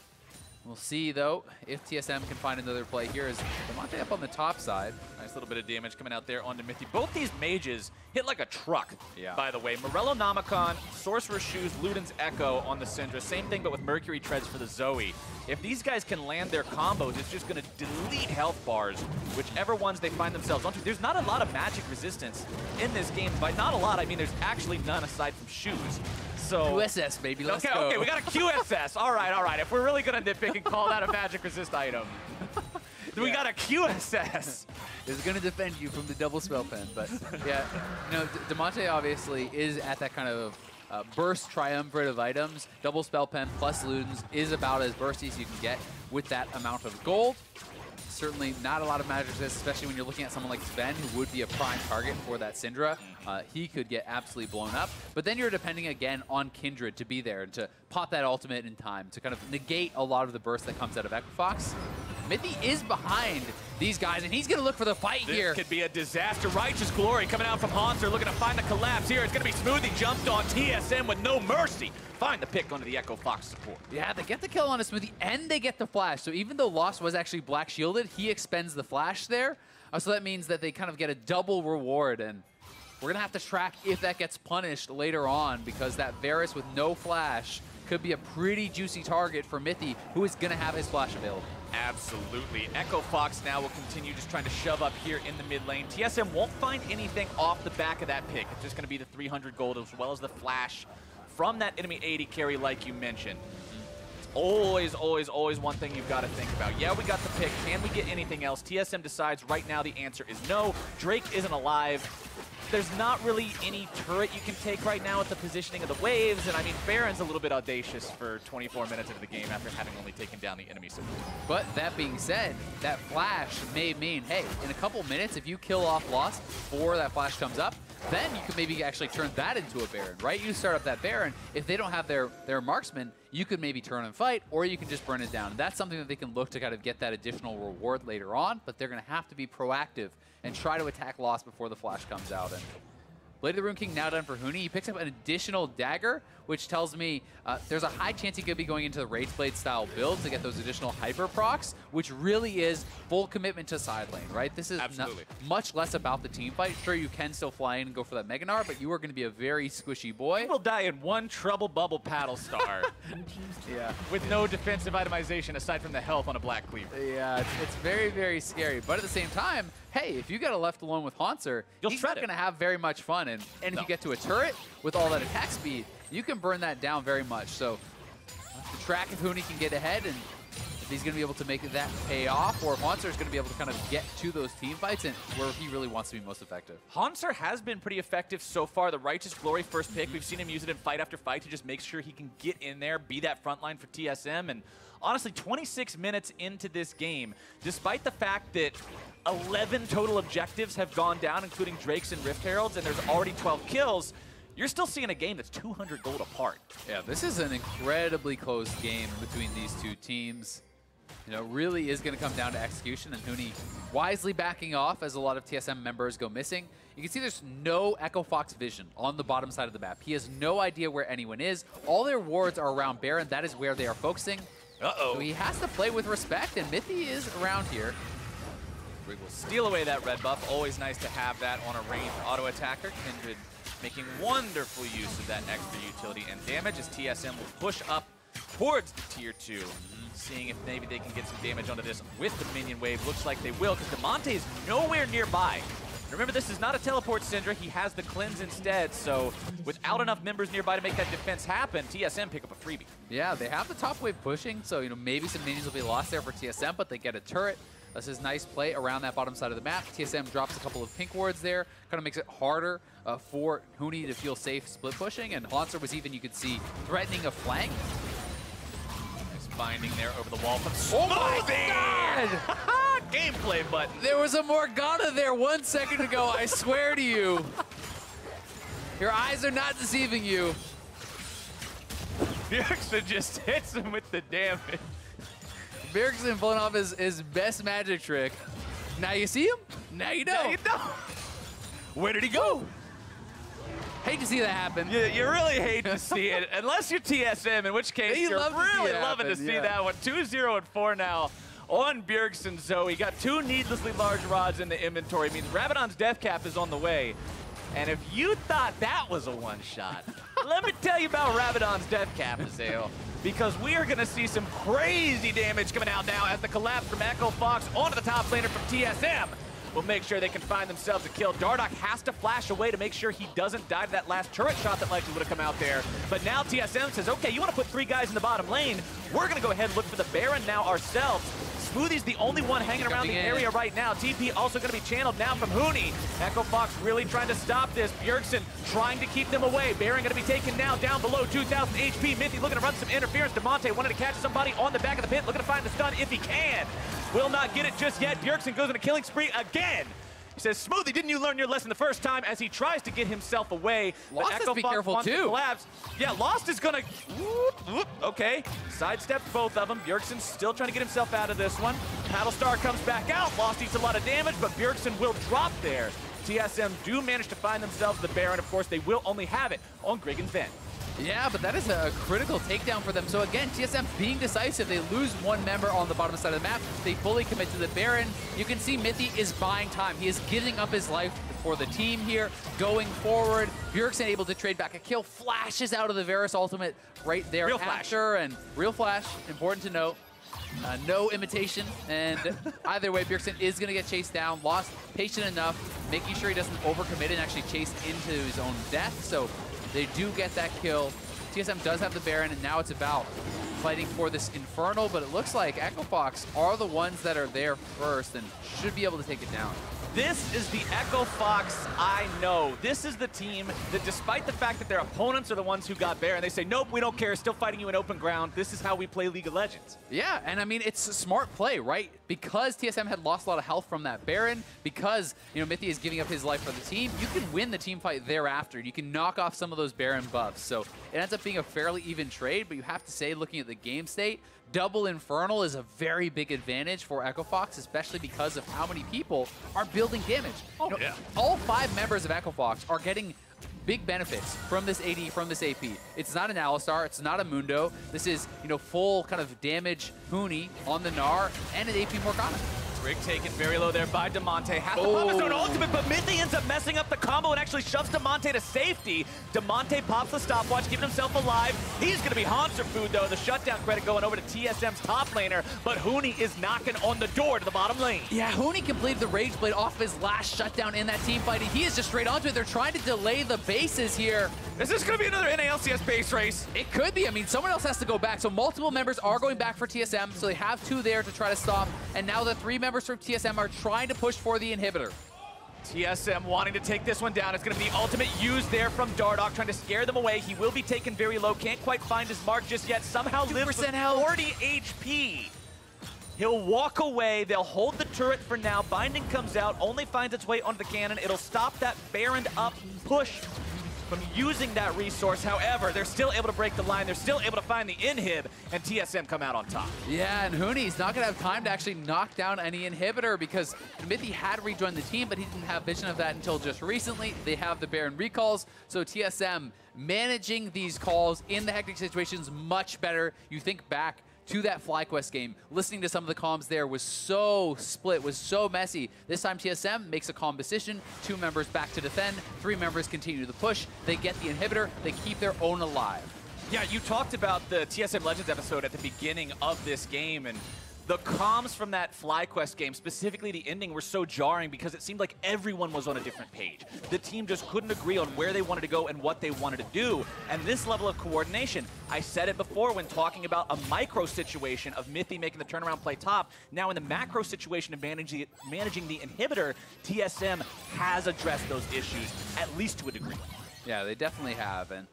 We'll see, though, if TSM can find another play here. Is Damonte up on the top side. Nice little bit of damage coming out there onto Mithy. Both these mages hit like a truck, yeah. By the way. Morello Namicon, Sorcerer's Shoes, Luden's Echo on the Syndra. Same thing, but with Mercury Treads for the Zoe. If these guys can land their combos, it's just going to delete health bars, whichever ones they find themselves onto. There's not a lot of magic resistance in this game. By not a lot, I mean there's actually none aside from shoes. So, QSS, baby, let's go. Okay, we got a QSS. All right. If we're really going to nitpick and call that a magic resist item. We got a QSS. Is going to defend you from the double spell pen. But yeah, you know, Damonte obviously is at that kind of burst triumvirate of items. Double spell pen plus Ludens is about as bursty as you can get with that amount of gold. Certainly not a lot of magic resist, especially when you're looking at someone like Zven, who would be a prime target for that Syndra. He could get absolutely blown up. But then you're depending again on Kindred to be there and to pop that ultimate in time to kind of negate a lot of the burst that comes out of Equifox. Mithy is behind these guys, and he's going to look for the fight here. This could be a disaster. Righteous Glory coming out from Hauntzer, looking to find the collapse here. It's going to be Smoothie jumped on TSM with no mercy. Find the pick onto the Echo Fox support. Yeah, they get the kill on a Smoothie, and they get the flash. So even though Lost was actually black shielded, he expends the flash there. So that means that they kind of get a double reward, and we're going to have to track if that gets punished later on, because that Varus with no flash could be a pretty juicy target for Mithy, who is going to have his flash available. Absolutely. Echo Fox now will continue just trying to shove up here in the mid lane. TSM won't find anything off the back of that pick. It's just going to be the 300 gold as well as the flash from that enemy AD carry like you mentioned. It's always one thing you've got to think about. Yeah, we got the pick. Can we get anything else? TSM decides right now the answer is no. Drake isn't alive. There's not really any turret you can take right now at the positioning of the waves, and I mean, Baron's a little bit audacious for 24 minutes into the game after having only taken down the enemy support. But that being said, that flash may mean, hey, in a couple minutes, if you kill off Lost before that flash comes up, then you could maybe actually turn that into a Baron, right? You start up that Baron. If they don't have their marksman, you could maybe turn and fight, or you can just burn it down. And that's something that they can look to kind of get that additional reward later on, but they're going to have to be proactive and try to attack Lost before the flash comes out. And Blade of the Rune King now done for Huni. He picks up an additional dagger, which tells me there's a high chance he could be going into the Rage Blade style build to get those additional hyper procs, which really is full commitment to side lane, right? This is much less about the team fight. Sure, you can still fly in and go for that Mega Gnar, but you are going to be a very squishy boy. You will die in one Trouble Bubble Paddle Star. Yeah. With no defensive itemization aside from the health on a Black Cleaver. Yeah, it's very, very scary. But at the same time, hey, if you get left alone with Hauntzer, he's not going to have very much fun. And if you get to a turret with all that attack speed, you can burn that down very much. So the track if Huni can get ahead and if he's going to be able to make that pay off, or if Hauntzer is going to be able to kind of get to those team fights and where he really wants to be most effective. Hauntzer has been pretty effective so far. The Righteous Glory first pick, we've seen him use it in fight after fight to just make sure he can get in there, be that front line for TSM. And honestly, 26 minutes into this game, despite the fact that 11 total objectives have gone down, including Drakes and Rift Heralds, and there's already 12 kills, you're still seeing a game that's 200 gold apart. Yeah, this is an incredibly close game between these two teams. You know, really is going to come down to execution, and Huni wisely backing off as a lot of TSM members go missing. You can see there's no Echo Fox vision on the bottom side of the map. He has no idea where anyone is. All their wards are around Baron. That is where they are focusing. So he has to play with respect, and Mithy is around here. Grig will steal away that red buff. Always nice to have that on a ranged auto attacker. Kindred making wonderful use of that extra utility and damage as TSM will push up towards the tier 2. Seeing if maybe they can get some damage onto this with the minion wave. Looks like they will, because Damonte is nowhere nearby. Remember, this is not a teleport Syndra. He has the cleanse instead, so without enough members nearby to make that defense happen, TSM pick up a freebie. Yeah, they have the top wave pushing, so maybe some minions will be lost there for TSM, but they get a turret. This is nice play around that bottom side of the map. TSM drops a couple of pink wards there, kind of makes it harder for Huni to feel safe split pushing, and Hauntzer was even, you could see, threatening a flank. Nice binding there over the wall from Smoothie! Oh my God! Gameplay button. There was a Morgana there 1 second ago, I swear to you. Your eyes are not deceiving you. Bjergsen just hits him with the damage. Bjergsen pulling off his best magic trick. Now you see him, now you don't. Now you don't. Where did he go? Hate to see that happen. You really hate to see it, unless you're TSM, in which case you're really loving to see that one. 2-0 and 4 now on Bjergsen Zoe. Got 2 needlessly large rods in the inventory. Means Rabadon's death cap is on the way. And if you thought that was a one-shot, let me tell you about Rabadon's death cap, Azael. Because we are going to see some crazy damage coming out now as the collapse from Echo Fox onto the top laner from TSM will make sure they can find themselves a kill. Dardoch has to flash away to make sure he doesn't die to that last turret shot that likely would have come out there. But now TSM says, okay, you want to put 3 guys in the bottom lane? We're going to go ahead and look for the Baron now ourselves. Smoothie's the only one hanging around the area right now. TP also going to be channeled now from Huni. Echo Fox really trying to stop this. Bjergsen trying to keep them away. Baron going to be taken now down below 2,000 HP. Mithy looking to run some interference. Damonte wanted to catch somebody on the back of the pit, looking to find the stun if he can. Will not get it just yet. Bjergsen goes on a killing spree again. He says, Smoothie, didn't you learn your lesson the first time, as he tries to get himself away. Lost has to be careful too. Collapse. Yeah, Lost is gonna, okay. Sidesteps both of them. Bjergsen's still trying to get himself out of this one. Alistar comes back out. Lost eats a lot of damage, but Bjergsen will drop there. TSM do manage to find themselves the Baron. Of course, they will only have it on Grig and Zven. Yeah, but that is a critical takedown for them. So again, TSM being decisive. They lose 1 member on the bottom side of the map. They fully commit to the Baron. You can see Mithy is buying time. He is giving up his life for the team here. Going forward, Bjergsen able to trade back a kill. Flashes out of the Varus ultimate right there. Real flash. And real flash, important to note. No imitation, and either way, Bjergsen is going to get chased down. Lost patient enough, making sure he doesn't overcommit and actually chase into his own death. So they do get that kill. TSM does have the Baron, and now it's about fighting for this Infernal, but it looks like Echo Fox are the ones that are there first and should be able to take it down. This is the Echo Fox I know. This is the team that, despite the fact that their opponents are the ones who got Baron, they say, nope, we don't care, still fighting you in open ground. This is how we play League of Legends. Yeah, and I mean, it's a smart play, right? Because TSM had lost a lot of health from that Baron, because, you know, Mithy is giving up his life for the team, you can win the team fight thereafter. You can knock off some of those Baron buffs. So it ends up being a fairly even trade, but you have to say, looking at the game state, double Infernal is a very big advantage for Echo Fox, especially because of how many people are building damage. Oh, you know, yeah. All 5 members of Echo Fox are getting big benefits from this AD, from this AP. It's not an Alistar, it's not a Mundo. This is, you know, full kind of damage Huni on the Gnar and an AP Morgana. Grig taken very low there by Damonte. Has to pop his own ultimate, but mithy ends up messing up the combo and actually shoves Damonte to safety. Damonte pops the stopwatch, keeping himself alive. He's going to be Hauntzer food, though. The shutdown credit going over to TSM's top laner, but Huni is knocking on the door to the bottom lane. Yeah, Huni completed the Rage Blade off his last shutdown in that team fight, and he is just straight onto it. They're trying to delay the bases here. Is this going to be another NALCS base race? It could be. I mean, someone else has to go back. So multiple members are going back for TSM, so they have 2 there to try to stop. And now the 3 members from TSM are trying to push for the inhibitor. TSM wanting to take this one down. It's going to be the ultimate used there from Dardoch, trying to scare them away. He will be taken very low. Can't quite find his mark just yet. Somehow lives with 40 HP. He'll walk away. They'll hold the turret for now. Binding comes out, only finds its way onto the cannon. It'll stop that Baron up push from using that resource. However, they're still able to break the line. They're still able to find the inhib, and TSM come out on top. Yeah, and Huni's not going to have time to actually knock down any inhibitor because Mithy had rejoined the team, but he didn't have vision of that until just recently. They have the Baron recalls, so TSM managing these calls in the hectic situations much better. You think back to that FlyQuest game, listening to some of the comms there was so split, was so messy. This time TSM makes a calm decision, 2 members back to defend, 3 members continue the push, they get the inhibitor, they keep their own alive. Yeah, you talked about the TSM Legends episode at the beginning of this game, and the comms from that FlyQuest game, specifically the ending, were so jarring because it seemed like everyone was on a different page. The team just couldn't agree on where they wanted to go and what they wanted to do. And this level of coordination, I said it before when talking about a micro situation of Mithy making the turnaround play top. Now in the macro situation of managing the inhibitor, TSM has addressed those issues, at least to a degree. Yeah, they definitely have. And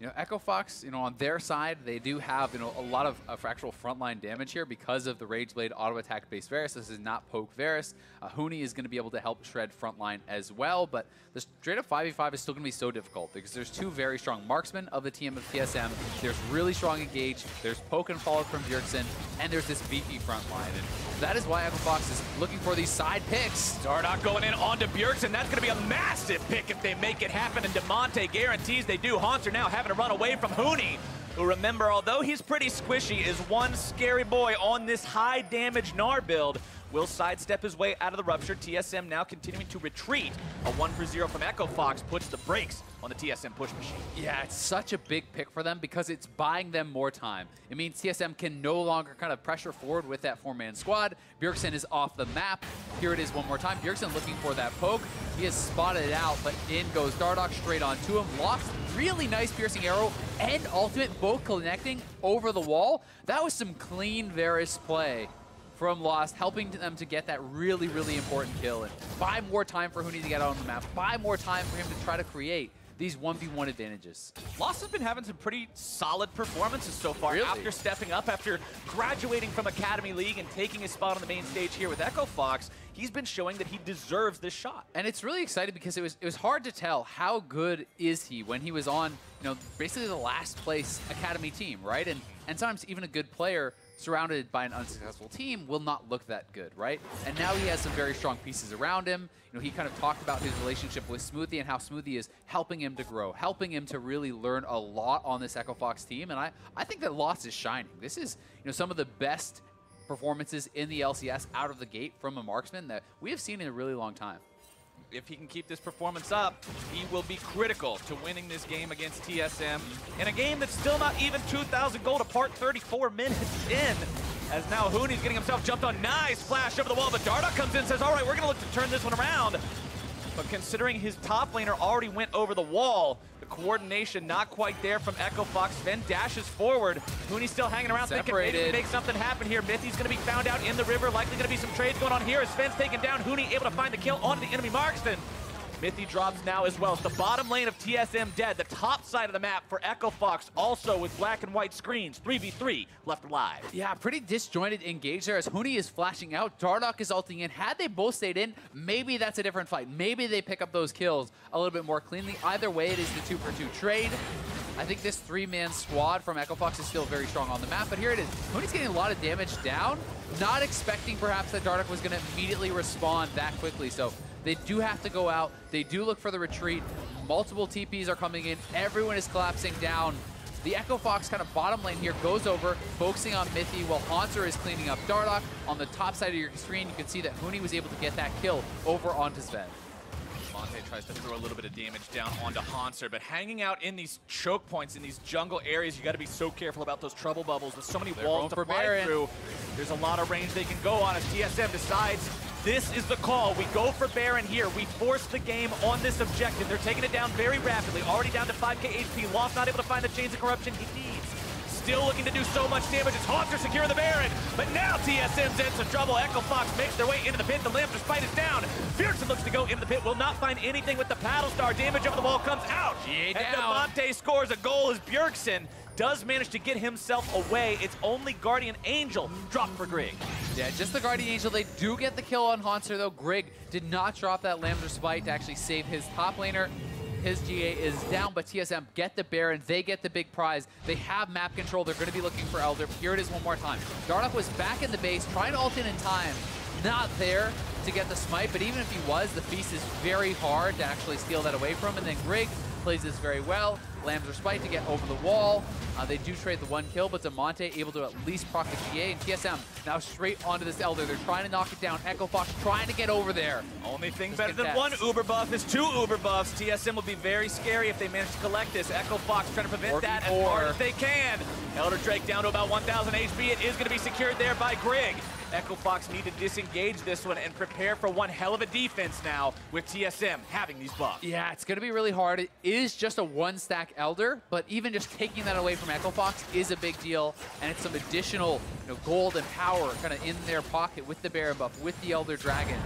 You know, Echo Fox, you know, on their side, they do have, you know, a lot of actual frontline damage here because of the Rage Blade auto attack based Varus. This is not poke Varus. Huni is going to be able to help shred frontline as well, but the straight up 5v5 is still going to be so difficult because there's two very strong marksmen of the team of TSM. There's really strong engage. There's poke and follow from Bjergsen, and there's this VP frontline. And that is why Echo Fox is looking for these side picks. Dardoch going in onto Bjergsen. That's going to be a massive pick if they make it happen, and Damonte guarantees they do. Hauntzer now having to run away from Huni, who, remember, although he's pretty squishy, is one scary boy on this high damage Gnar build. Will sidestep his way out of the rupture. TSM now continuing to retreat. A 1-for-0 from Echo Fox puts the brakes on the TSM push machine. Yeah, it's such a big pick for them because it's buying them more time. It means TSM can no longer kind of pressure forward with that 4-man squad. Bjergsen is off the map. Here it is one more time. Bjergsen looking for that poke. He is spotted out, but in goes Dardoch straight onto him. Lost really nice piercing arrow and ultimate both connecting over the wall. That was some clean Varus play from Lost, helping them to get that really, really important kill and buy more time for Huni to get out on the map, buy more time for him to try to create these 1v1 advantages. Lost has been having some pretty solid performances so far. Really? After stepping up, after graduating from Academy League and taking his spot on the main stage here with Echo Fox, he's been showing that he deserves this shot. And it's really exciting because it was hard to tell how good is he when he was on, you know, basically the last place Academy team, right? And sometimes even a good player surrounded by an unsuccessful team will not look that good, right? And now he has some very strong pieces around him. You know, he kind of talked about his relationship with Smoothie and how Smoothie is helping him to grow, helping him to really learn a lot on this Echo Fox team. And I think that Lost is shining. This is, you know, some of the best performances in the LCS out of the gate from a marksman that we have seen in a really long time. If he can keep this performance up, he will be critical to winning this game against TSM in a game that's still not even 2,000 gold apart, 34 minutes in. As now Huni's getting himself jumped on. Nice flash over the wall, but Dardoch comes in and says, all right, we're gonna look to turn this one around. But considering his top laner already went over the wall, the coordination not quite there from Echo Fox. Zven dashes forward. Huni's still hanging around thinking maybe we can make something happen here. Mithy's going to be found out in the river. Likely going to be some trades going on here as Zven's taken down. Huni able to find the kill onto the enemy marksman. Mithy drops now as well. It's the bottom lane of TSM dead. The top side of the map for Echo Fox also with black and white screens. 3v3 left alive. Yeah, pretty disjointed engage there as Huni is flashing out. Dardoch is ulting in. Had they both stayed in, maybe that's a different fight. Maybe they pick up those kills a little bit more cleanly. Either way, it is the 2-for-2 trade. I think this 3-man squad from Echo Fox is still very strong on the map, but here it is. Huni's getting a lot of damage down. Not expecting perhaps that Dardoch was going to immediately respond that quickly, so they do have to go out. They do look for the retreat. Multiple TPs are coming in. Everyone is collapsing down. The Echo Fox kind of bottom lane here goes over, focusing on Mithy while Hauntzer is cleaning up Dardoch. On the top side of your screen, you can see that Huni was able to get that kill over onto Zven. Damonte tries to throw a little bit of damage down onto Hauntzer, but hanging out in these choke points, in these jungle areas, you got to be so careful about those trouble bubbles with so many walls to fly through. There's a lot of range they can go on as TSM decides this is the call. We go for Baron here. We force the game on this objective. They're taking it down very rapidly. Already down to 5k HP. Lost not able to find the chains of corruption he needs. Still looking to do so much damage as Hauntzer secure the Baron. But now TSM's in some trouble. Echo Fox makes their way into the pit. The Lamp fight is down. Bjergsen looks to go into the pit. Will not find anything with the paddle star. Damage over the wall comes out. GA and down. Damonte scores a goal as Bjergsen does manage to get himself away. It's only Guardian Angel dropped for Grig. Yeah, just the Guardian Angel. They do get the kill on Hauntzer, though. Grig did not drop that Lambda Spite to actually save his top laner. His GA is down, but TSM get the Baron. They get the big prize. They have map control. They're going to be looking for Elder. Here it is one more time. Dardoch was back in the base, trying to ult in time. Not there to get the smite, but even if he was, the feast is very hard to actually steal that away from him. And then Grig plays this very well. Lambs Spite to get over the wall. They do trade the one kill, but Damonte able to at least proc the GA, and TSM now straight onto this Elder. They're trying to knock it down. Echo Fox trying to get over there. Only thing better than one Uber buff is two Uber buffs. TSM will be very scary if they manage to collect this. Echo Fox trying to prevent that as hard as they can. Elder Drake down to about 1,000 HP. It is going to be secured there by Grig. Echo Fox need to disengage this one and prepare for one hell of a defense now with TSM having these buffs. Yeah, it's going to be really hard. It is just a one-stack Elder, but even just taking that away from Echo Fox is a big deal, and it's some additional gold and power kind of in their pocket with the Baron buff, with the Elder Dragon.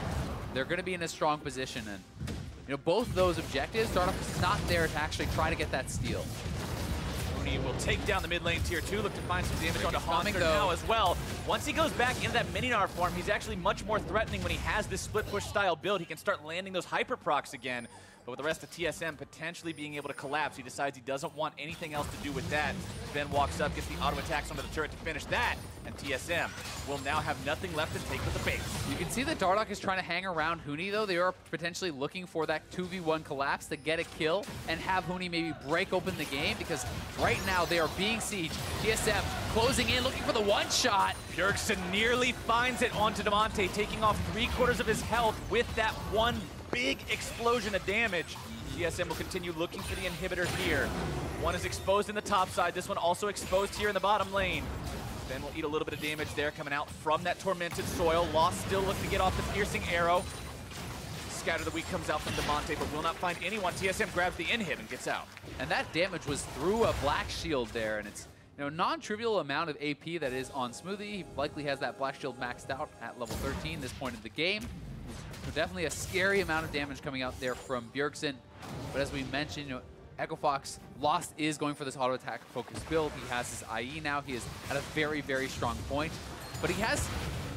They're going to be in a strong position, and both those objectives, Dardoch is not there to actually try to get that steal. Huni will take down the mid lane tier 2, look to find some damage onto Hauntzer though. now as well. Once he goes back into that mini-Gnar form, he's actually much more threatening when he has this split push style build. He can start landing those hyper procs again. But with the rest of TSM potentially being able to collapse, he decides he doesn't want anything else to do with that. Zven walks up, gets the auto attacks onto the turret to finish that, and TSM will now have nothing left to take with the base. You can see that Dardoch is trying to hang around Huni, though. They are potentially looking for that 2v1 collapse to get a kill and have Huni maybe break open the game, because right now they are being sieged. TSM closing in, looking for the one-shot. Bjergsen nearly finds it onto Damonte, taking off 3/4 of his health with that one big explosion of damage. TSM will continue looking for the inhibitor here. One is exposed in the top side, this one also exposed here in the bottom lane. Then we'll eat a little bit of damage there coming out from that tormented soil. Lost still looking to get off the piercing arrow. Scatter the Weak comes out from Damonte, but will not find anyone. TSM grabs the inhib and gets out. And that damage was through a black shield there, and it's non-trivial amount of AP that is on Smoothie. He likely has that black shield maxed out at level 13 this point of the game. So definitely a scary amount of damage coming out there from Bjergsen. But as we mentioned, Echo Fox Lost is going for this auto attack focused build. He has his IE now. He is at a very, very strong point. But he has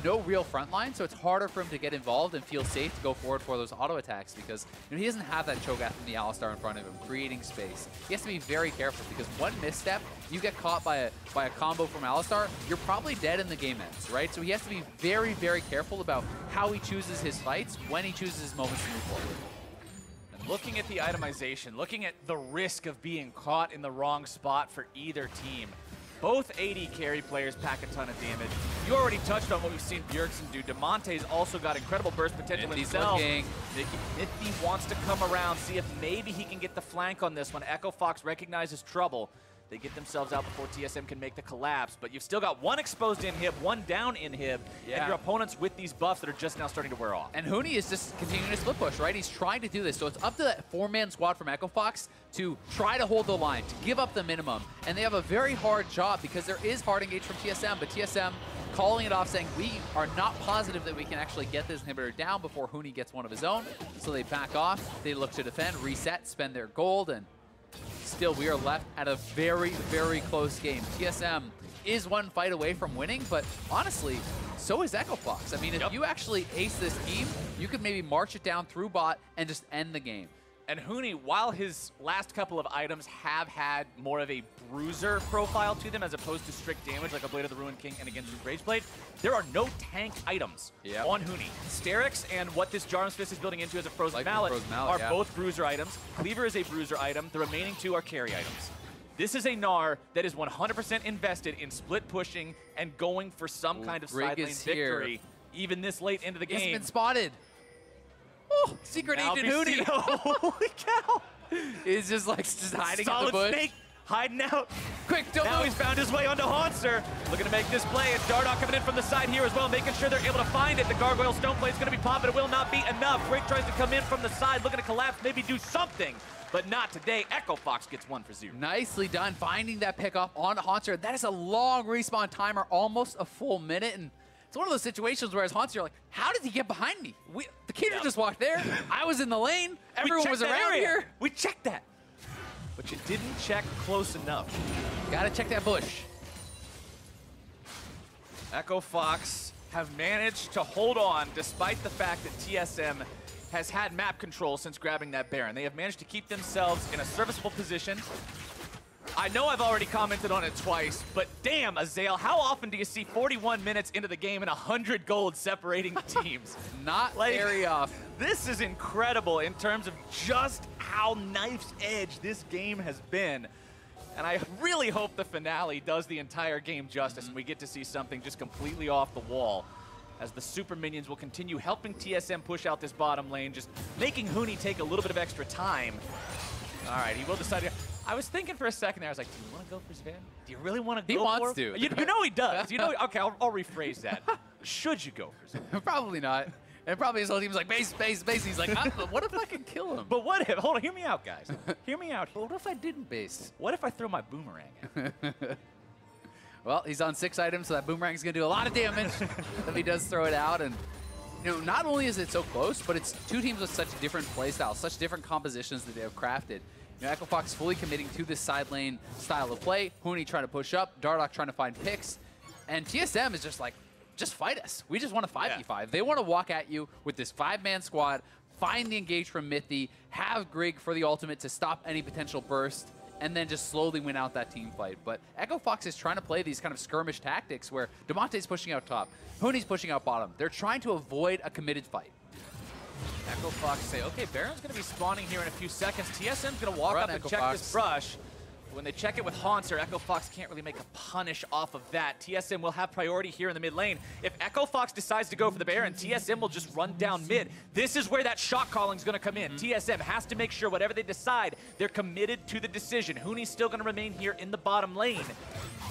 no real front line, so it's harder for him to get involved and feel safe to go forward for those auto attacks, because he doesn't have that Cho'Gath and the Alistar in front of him, creating space. He has to be very careful, because one misstep, you get caught by a combo from Alistar, you're probably dead and the game ends, right? So he has to be very, very careful about how he chooses his fights, when he chooses his moments to move forward. And looking at the itemization, looking at the risk of being caught in the wrong spot for either team, both AD carry players pack a ton of damage. You already touched on what we've seen Bjergsen do. Damonte's also got incredible burst potential himself. mithy wants to come around, see if maybe he can get the flank on this one. Echo Fox recognizes trouble. They get themselves out before TSM can make the collapse, but you've still got one exposed inhib, one down inhib, and your opponents with these buffs that are just now starting to wear off. And Huni is just continuing to split push, right? He's trying to do this, so it's up to that four-man squad from Echo Fox to try to hold the line, to give up the minimum, and they have a very hard job because there is hard engage from TSM, but TSM calling it off, saying we are not positive that we can actually get this inhibitor down before Huni gets one of his own, so they back off, they look to defend, reset, spend their gold, and still, we are left at a very, very close game. TSM is one fight away from winning, but honestly, so is Echo Fox. I mean, if you actually ace this team, you could maybe march it down through bot and just end the game. And Huni, while his last couple of items have had more of a bruiser profile to them as opposed to strict damage like a Blade of the Ruined King and against Rageblade, there are no tank items on Huni. Sterix and what this Jarum's Fist is building into as a Frozen Mallet are both bruiser items. Cleaver is a bruiser item. The remaining two are carry items. This is a Gnar that is 100% invested in split pushing and going for some kind of side lane victory, even this late into the game. He's been spotted. Oh, secret agent Huni. Holy cow. He's just hiding in the bush. Snake hiding out. Quick, don't Now move. he's found his way onto Hauntzer. Looking to make this play. It's Dardoch coming in from the side here as well, making sure they're able to find it. The Gargoyle Stoneblade is going to be popping. It will not be enough. Grig tries to come in from the side, looking to collapse, maybe do something. But not today. Echo Fox gets 1 for 0. Nicely done, finding that pickoff onto Hauntzer. That is a long respawn timer, almost a full minute. And it's one of those situations where as Hauntzer, you're like, how did he get behind me? The Kindred just walked there. I was in the lane. Everyone was around here. We checked that. But you didn't check close enough. Gotta check that bush. Echo Fox have managed to hold on despite the fact that TSM has had map control since grabbing that Baron. They have managed to keep themselves in a serviceable position. I know I've already commented on it twice, but damn, Azael, how often do you see 41 minutes into the game and 100 gold separating the teams? Not very often. This is incredible in terms of just how knife's edge this game has been. And I really hope the finale does the entire game justice and we get to see something just completely off the wall, as the super minions will continue helping TSM push out this bottom lane, just making Huni take a little bit of extra time. All right, he will decide to... I was thinking for a second there, I was like, do you want to go for Zven? Do you really want to go for him? He wants to. You know he does. You know, okay, I'll rephrase that. Should you go for Zven? Probably not. And probably his whole team's like, base, base, base. He's like, what if I can kill him? But what if, hold on, hear me out, guys. Hear me out. What if I didn't base? What if I throw my boomerang at him? Well, he's on 6 items, so that boomerang's going to do a lot of damage if he does throw it out. And not only is it so close, but it's two teams with such different play styles, such different compositions that they have crafted. You know, Echo Fox fully committing to this side lane style of play. Huni trying to push up, Dardoch trying to find picks, and TSM is just like, just fight us. We just want to 5v5. Yeah. They want to walk at you with this 5-man squad, find the engage from Mithy, have Grig for the ultimate to stop any potential burst, and then just slowly win out that team fight. But Echo Fox is trying to play these kind of skirmish tactics where Damonte's pushing out top, Huni's pushing out bottom. They're trying to avoid a committed fight. Echo Fox say, okay, Baron's going to be spawning here in a few seconds. TSM's going to walk up and Echo check Fox. this brush. When they check it with Hauntzer, Echo Fox can't really make a punish off of that. TSM will have priority here in the mid lane. If Echo Fox decides to go for the Baron, TSM will just run down mid. This is where that shot calling is going to come in. TSM has to make sure whatever they decide, they're committed to the decision. Huni's still going to remain here in the bottom lane.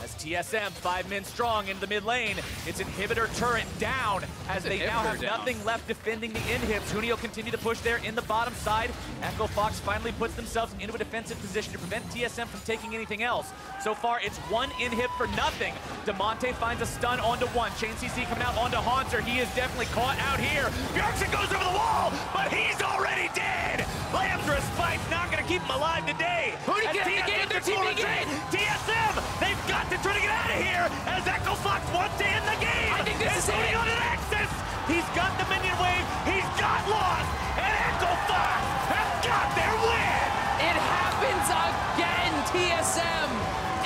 As TSM, 5 men strong in the mid lane. It's inhibitor turret down as they now have nothing left defending the inhibs. Huni will continue to push there in the bottom side. Echo Fox finally puts themselves into a defensive position to prevent TSM from taking anything else. So far, it's 1 inhib for nothing. Damonte finds a stun onto 1. Chain CC coming out onto Hauntzer. He is definitely caught out here. Bjergsen goes over the wall, but he's already dead. Lam's Spike's not going to keep him alive today. Huni get the game, they're TPing in. TSM, they've got to try to get out of here as Echo Fox wants to end the game. I think this is Huni on an axis. He's got the minion wave. He's got lost. And Echo Fox has got their win. It happens again. TSM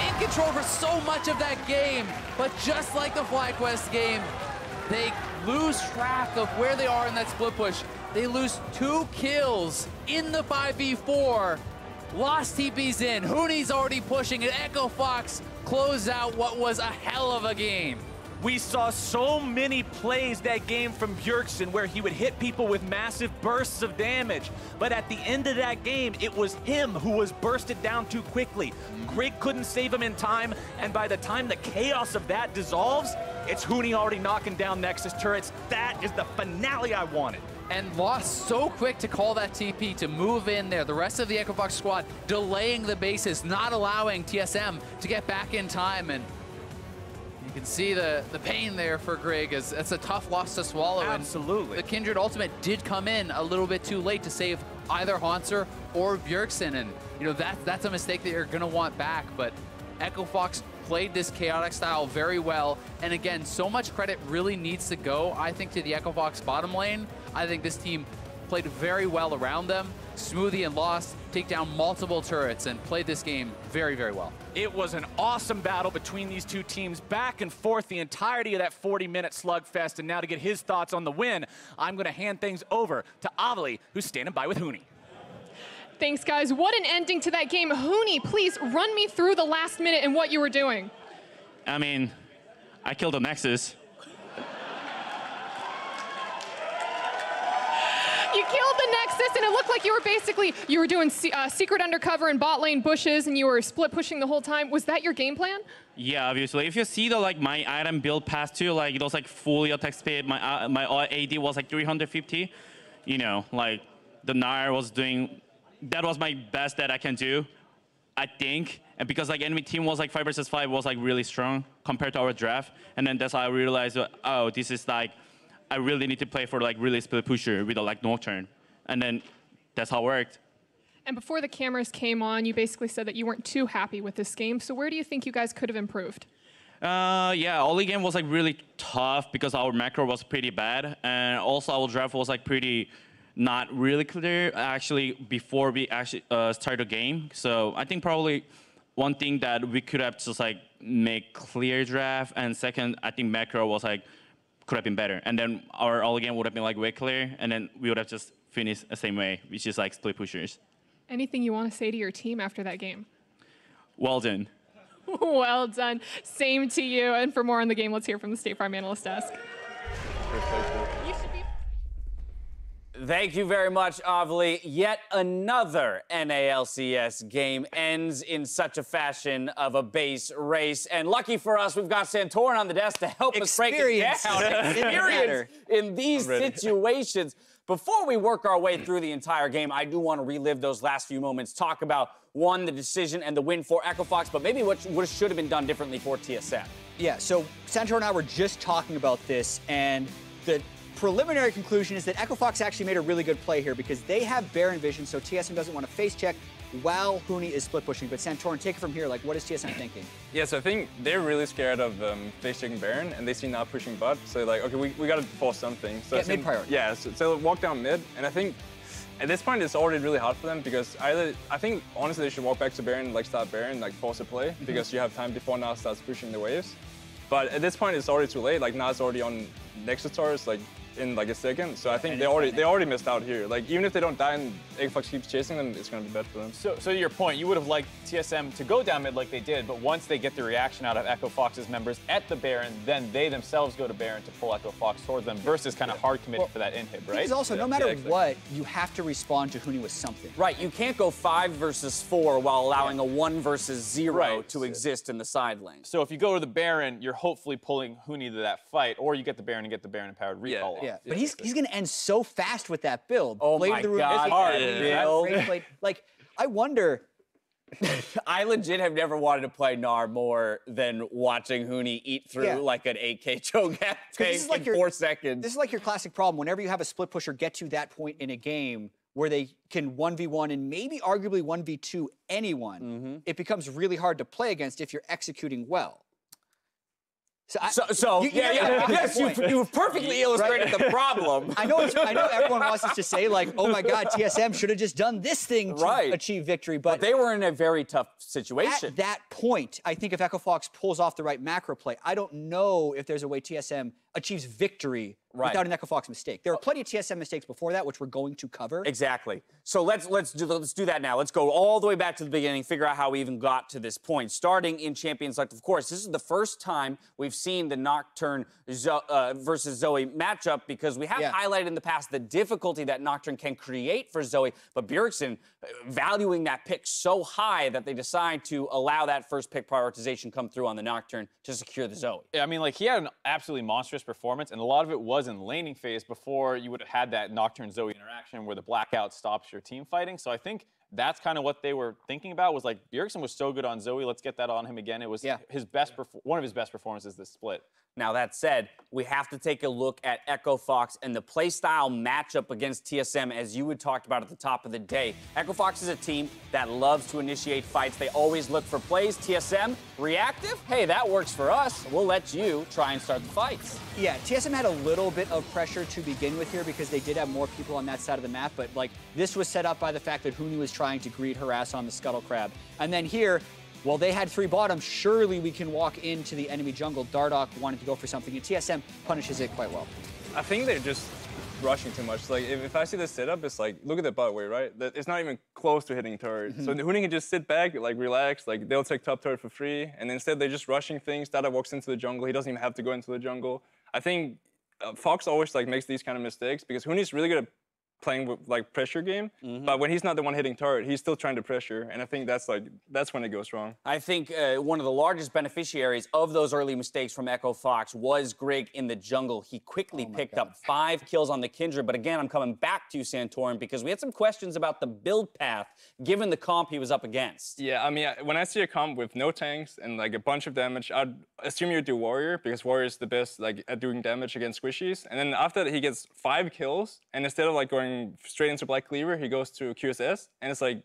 in control for so much of that game. But just like the FlyQuest game, they lose track of where they are in that split push. They lose 2 kills in the 5v4. Lost TP's in. Huni's already pushing, and Echo Fox closed out what was a hell of a game. We saw so many plays that game from Bjergsen where he would hit people with massive bursts of damage. But at the end of that game, it was him who was bursted down too quickly. Grig couldn't save him in time, and by the time the chaos of that dissolves, it's Huni already knocking down Nexus turrets. That is the finale I wanted. And lost so quick to call that TP, to move in there. The rest of the Echo Fox squad delaying the bases, not allowing TSM to get back in time. And you can see the pain there for Grig, as it's a tough loss to swallow. Absolutely. And the Kindred ultimate did come in a little bit too late to save either Hauntzer or Bjergsen. And you know, that's a mistake that you're gonna want back. But Echo Fox played this chaotic style very well. And again, so much credit really needs to go, I think, to the Echo Fox bottom lane. I think this team played very well around them. Smoothie and Lost take down multiple turrets and played this game very, very well. It was an awesome battle between these two teams, back and forth the entirety of that 40-minute slugfest. And now to get his thoughts on the win, I'm going to hand things over to Azael, who's standing by with Huni. Thanks, guys. What an ending to that game. Huni, please run me through the last minute and what you were doing. I mean, I killed the Nexus. You killed the Nexus, and it looked like you were doing secret undercover in bot lane bushes, and you were split pushing the whole time. Was that your game plan? Yeah, obviously. If you see the my item build past 2, it was fully attack speed. My AD was 350. You know, the Gnar was doing. That was my best that I can do, I think. And because enemy team was 5 versus 5 was really strong compared to our draft, and then that's how I realized, oh, this is I really need to play for really split pusher with a nocturne, and then that's how it worked. And before the cameras came on, you basically said that you weren't too happy with this game. So where do you think you guys could have improved? Yeah, early game was really tough because our macro was pretty bad, and also our draft was pretty not really clear actually before we actually start the game. So I think probably one thing that we could have just make clear draft, and second, I think macro was could have been better, and then our early game would have been way clear, and then we would have just finished the same way, which is split pushers. Anything you want to say to your team after that game? Well done. Well done. Same to you. And for more on the game, let's hear from the State Farm Analyst Desk. Thank you very much, Azael. Yet another NALCS game ends in such a fashion of a base race. And lucky for us, we've got Santorin on the desk to help us break it down. Experience in these situations. Before we work our way through the entire game, I do want to relive those last few moments, talk about, one, the decision and the win for Echo Fox, but maybe what should have been done differently for TSM. Yeah, so Santorin and I were just talking about this, and the preliminary conclusion is that Echo Fox actually made a really good play here because they have Baron vision, so TSM doesn't want to face check while Huni is split pushing. But Santorin, take it from here. Like, what is TSM thinking? Yeah, so I think they're really scared of face taking Baron, and they see now pushing bot. So they're like, okay, we got to force something. So Get mid priority. Yeah, so they'll walk down mid, and I think at this point it's already really hard for them because I think honestly they should walk back to Baron, like start Baron, like force a play because you have time before Gnar starts pushing the waves. But at this point it's already too late. Like Gnar's already on Nexus Towers, like in like a second. So I think they already missed out here. Like even if they don't die and ePicSkillshot keeps chasing them, it's gonna be bad for them. So to your point, you would have liked TSM to go down mid like they did, but once they get the reaction out of Echo Fox's members at the Baron, then they themselves go to Baron to pull Echo Fox towards them versus kind of hard committing for that inhib, right? Because also, no matter what, you have to respond to Huni with something. Right, you can't go 5 versus 4 while allowing a 1 versus 0 to exist in the side lane. So if you go to the Baron, you're hopefully pulling Huni to that fight, or you get the Baron and get the Baron empowered recall off. Yeah, but he's going to end so fast with that build. Oh Blade my of the Room, God, hard build. Like, I wonder. I legit have never wanted to play Gnar more than watching Huni eat through like an 8K Cho'Gath tank in 4 seconds. This is like your classic problem. Whenever you have a split pusher get to that point in a game where they can 1v1 and maybe arguably 1v2 anyone, it becomes really hard to play against if you're executing well. Yes, you've perfectly illustrated the problem. I know everyone wants us to say, like, oh my God, TSM should have just done this thing to achieve victory, but they were in a very tough situation. At that point, I think if Echo Fox pulls off the right macro play, I don't know if there's a way TSM achieves victory without an Echo Fox mistake. There are plenty of TSM mistakes before that, which we're going to cover. Exactly. So let's do that now. Let's go all the way back to the beginning, figure out how we even got to this point. Starting in Champion Select, of course, this is the first time we've seen the Nocturne versus Zoe matchup because we have highlighted in the past the difficulty that Nocturne can create for Zoe, but Bjergsen valuing that pick so high that they decide to allow that first pick prioritization come through on the Nocturne to secure the Zoe. Yeah, I mean, like, he had an absolutely monstrous performance, and a lot of it was in laning phase before you would have had that Nocturne Zoe interaction where the blackout stops your team fighting. So I think that's kind of what they were thinking about, was like, Bjergsen was so good on Zoe, let's get that on him again. It was his best one of his best performances this split. Now, that said, we have to take a look at Echo Fox and the playstyle matchup against TSM, as you had talked about at the top of the day. Echo Fox is a team that loves to initiate fights. They always look for plays. TSM, reactive? Hey, that works for us. We'll let you try and start the fights. Yeah, TSM had a little bit of pressure to begin with here because they did have more people on that side of the map, but like this was set up by the fact that Huni was trying to greed harass on the Scuttle Crab. And then here, well, they had 3 bottom. Surely we can walk into the enemy jungle. Dardoch wanted to go for something, and TSM punishes it quite well. I think they're just rushing too much. Like, if I see this setup, it's like, look at the bot way, right? It's not even close to hitting turret. So Huni can just sit back, like, relax. Like, they'll take top turret for free. And instead, they're just rushing things. Dardoch walks into the jungle. He doesn't even have to go into the jungle. I think Fox always, like, makes these kind of mistakes because Huni's really good at playing with like pressure game, but when he's not the one hitting turret, he's still trying to pressure, and I think that's when it goes wrong. I think one of the largest beneficiaries of those early mistakes from Echo Fox was Grig in the jungle. He quickly picked up 5 kills on the Kindred, but again, I'm coming back to you, Santorin, because we had some questions about the build path given the comp he was up against. Yeah, I mean, when I see a comp with no tanks and like a bunch of damage, I'd assume you do Warrior because Warrior is the best like at doing damage against squishies, and then after that he gets 5 kills, and instead of like going straight into Black Cleaver, he goes to QSS, and it's like,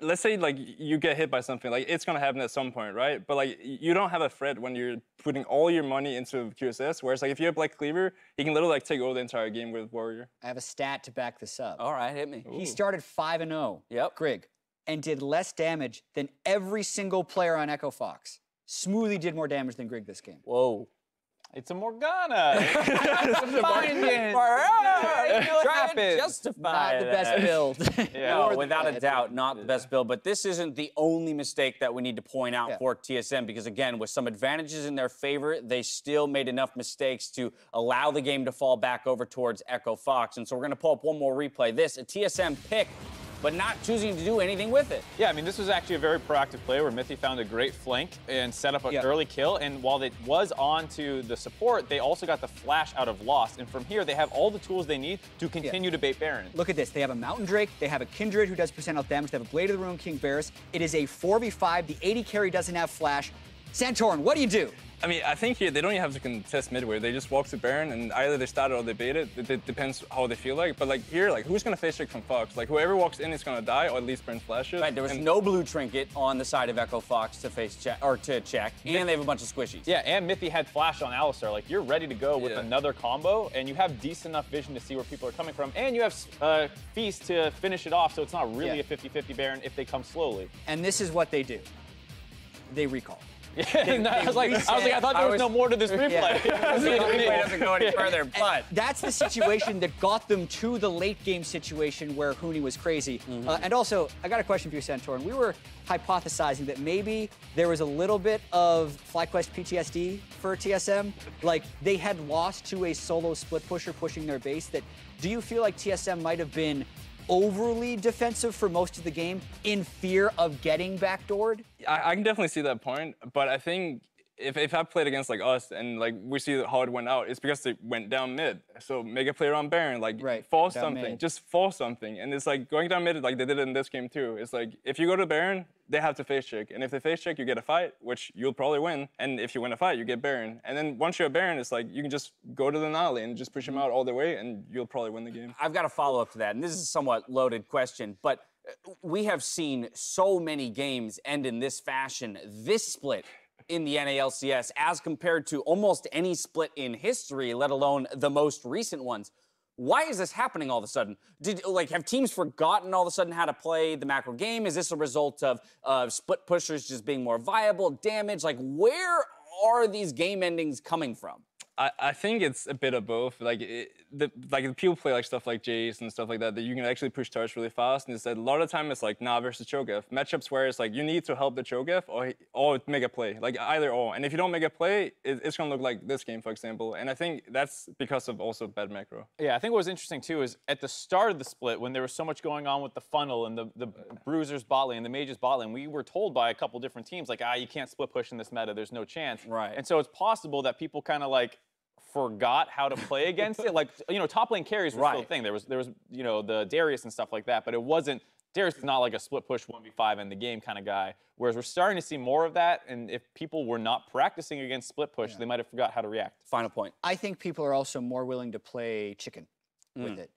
let's say like you get hit by something, like it's gonna happen at some point, right? But like you don't have a threat when you're putting all your money into QSS, whereas like if you have Black Cleaver, he can literally like take over the entire game with Warrior. I have a stat to back this up. All right, hit me. He started 5-0, Grig, and did less damage than every single player on Echo Fox. Smoothie did more damage than Grig this game. Whoa. It's a Morgana. Try to justify Not the best build. No, without a doubt, not the best build. But this isn't the only mistake that we need to point out for TSM, because again, with some advantages in their favor, they still made enough mistakes to allow the game to fall back over towards Echo Fox. And so we're going to pull up one more replay. This, a TSM pick, but not choosing to do anything with it. Yeah, I mean, this was actually a very proactive play where mithy found a great flank and set up an early kill. And while it was on to the support, they also got the flash out of Lost. And from here, they have all the tools they need to continue to bait Baron. Look at this. They have a Mountain Drake. They have a Kindred who does % health damage. They have a Blade of the Ruin King Varus. It is a 4v5. The AD carry doesn't have flash. Santorin, what do you do? I mean, I think here they don't even have to contest midway. They just walk to Baron, and either they start it or they bait it. It depends how they feel like. But like here, like who's gonna face check from Fox? Like whoever walks in is gonna die, or at least burn flashes. Right, there was no blue trinket on the side of Echo Fox to face check or to check, and they have a bunch of squishies. Yeah, and Mithy had flash on Alistar. Like you're ready to go with another combo, and you have decent enough vision to see where people are coming from, and you have Feast to finish it off, so it's not really a 50-50 Baron if they come slowly. And this is what they do. They recall. I was like, I thought there was no more to this replay. The replay doesn't go any further, but that's the situation that got them to the late game situation where Huni was crazy. And also, I got a question for you, Santorin. We were hypothesizing that maybe there was a little bit of FlyQuest PTSD for TSM. Like they had lost to a solo split pusher pushing their base. Do you feel like TSM might have been overly defensive for most of the game in fear of getting backdoored? I can definitely see that point, but I think if I played against like us and like we see how it went out, it's because they went down mid. So make a play around Baron, like force something, just force something. And it's like going down mid like they did it in this game too. It's like if you go to Baron, they have to face check. And if they face check, you get a fight, which you'll probably win. And if you win a fight, you get Baron. And then once you're a Baron, it's like you can just go to the Gnar lane and just push him out all the way and you'll probably win the game. I've got a follow-up to that, and this is a somewhat loaded question, but we have seen so many games end in this fashion, this split in the NALCS, as compared to almost any split in history, let alone the most recent ones. Why is this happening all of a sudden? Have teams forgotten all of a sudden how to play the macro game? Is this a result of split pushers just being more viable, damage? Like, where are these game endings coming from? I think it's a bit of both. Like the people play like stuff like Jace and stuff like that you can actually push turrets really fast. And it's that a lot of the time it's like Gnar versus Cho'Gath matchups where it's like you need to help the Cho'Gath or make a play, like either or. And if you don't make a play, it's gonna look like this game, for example. And I think that's because of also bad macro. Yeah, I think what was interesting too is at the start of the split when there was so much going on with the funnel and the bruisers bot lane and the mages bot lane, we were told by a couple different teams like, you can't split push in this meta. There's no chance. Right. And so it's possible that people kind of like forgot how to play against it. Like, top lane carries were still a thing. There was, the Darius and stuff like that, but it wasn't, Darius is not like a split push 1v5 in the game kind of guy. Whereas we're starting to see more of that, and if people were not practicing against split push, they might have forgot how to react. Final point. I think people are also more willing to play chicken with it.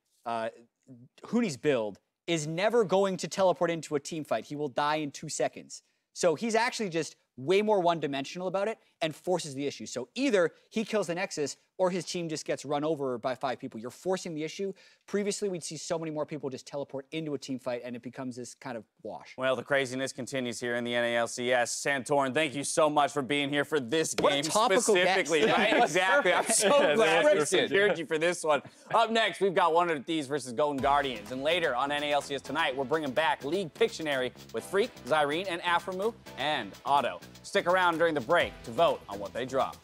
Huni's build is never going to teleport into a team fight. He will die in 2 seconds. So he's actually just way more one-dimensional about it and forces the issue. So either he kills the Nexus or his team just gets run over by 5 people. You're forcing the issue. Previously, we'd see so many more people just teleport into a team fight and it becomes this kind of wash. Well, the craziness continues here in the NALCS. Santorin, thank you so much for being here for this game specifically. Right? Exactly. I'm so glad we secured you for this one. Up next, we've got One of Thieves versus Golden Guardians. And later on NALCS Tonight, we're bringing back League Pictionary with Freak, Zyrene, and Aframu, and Otto. Stick around during the break to vote on what they drop.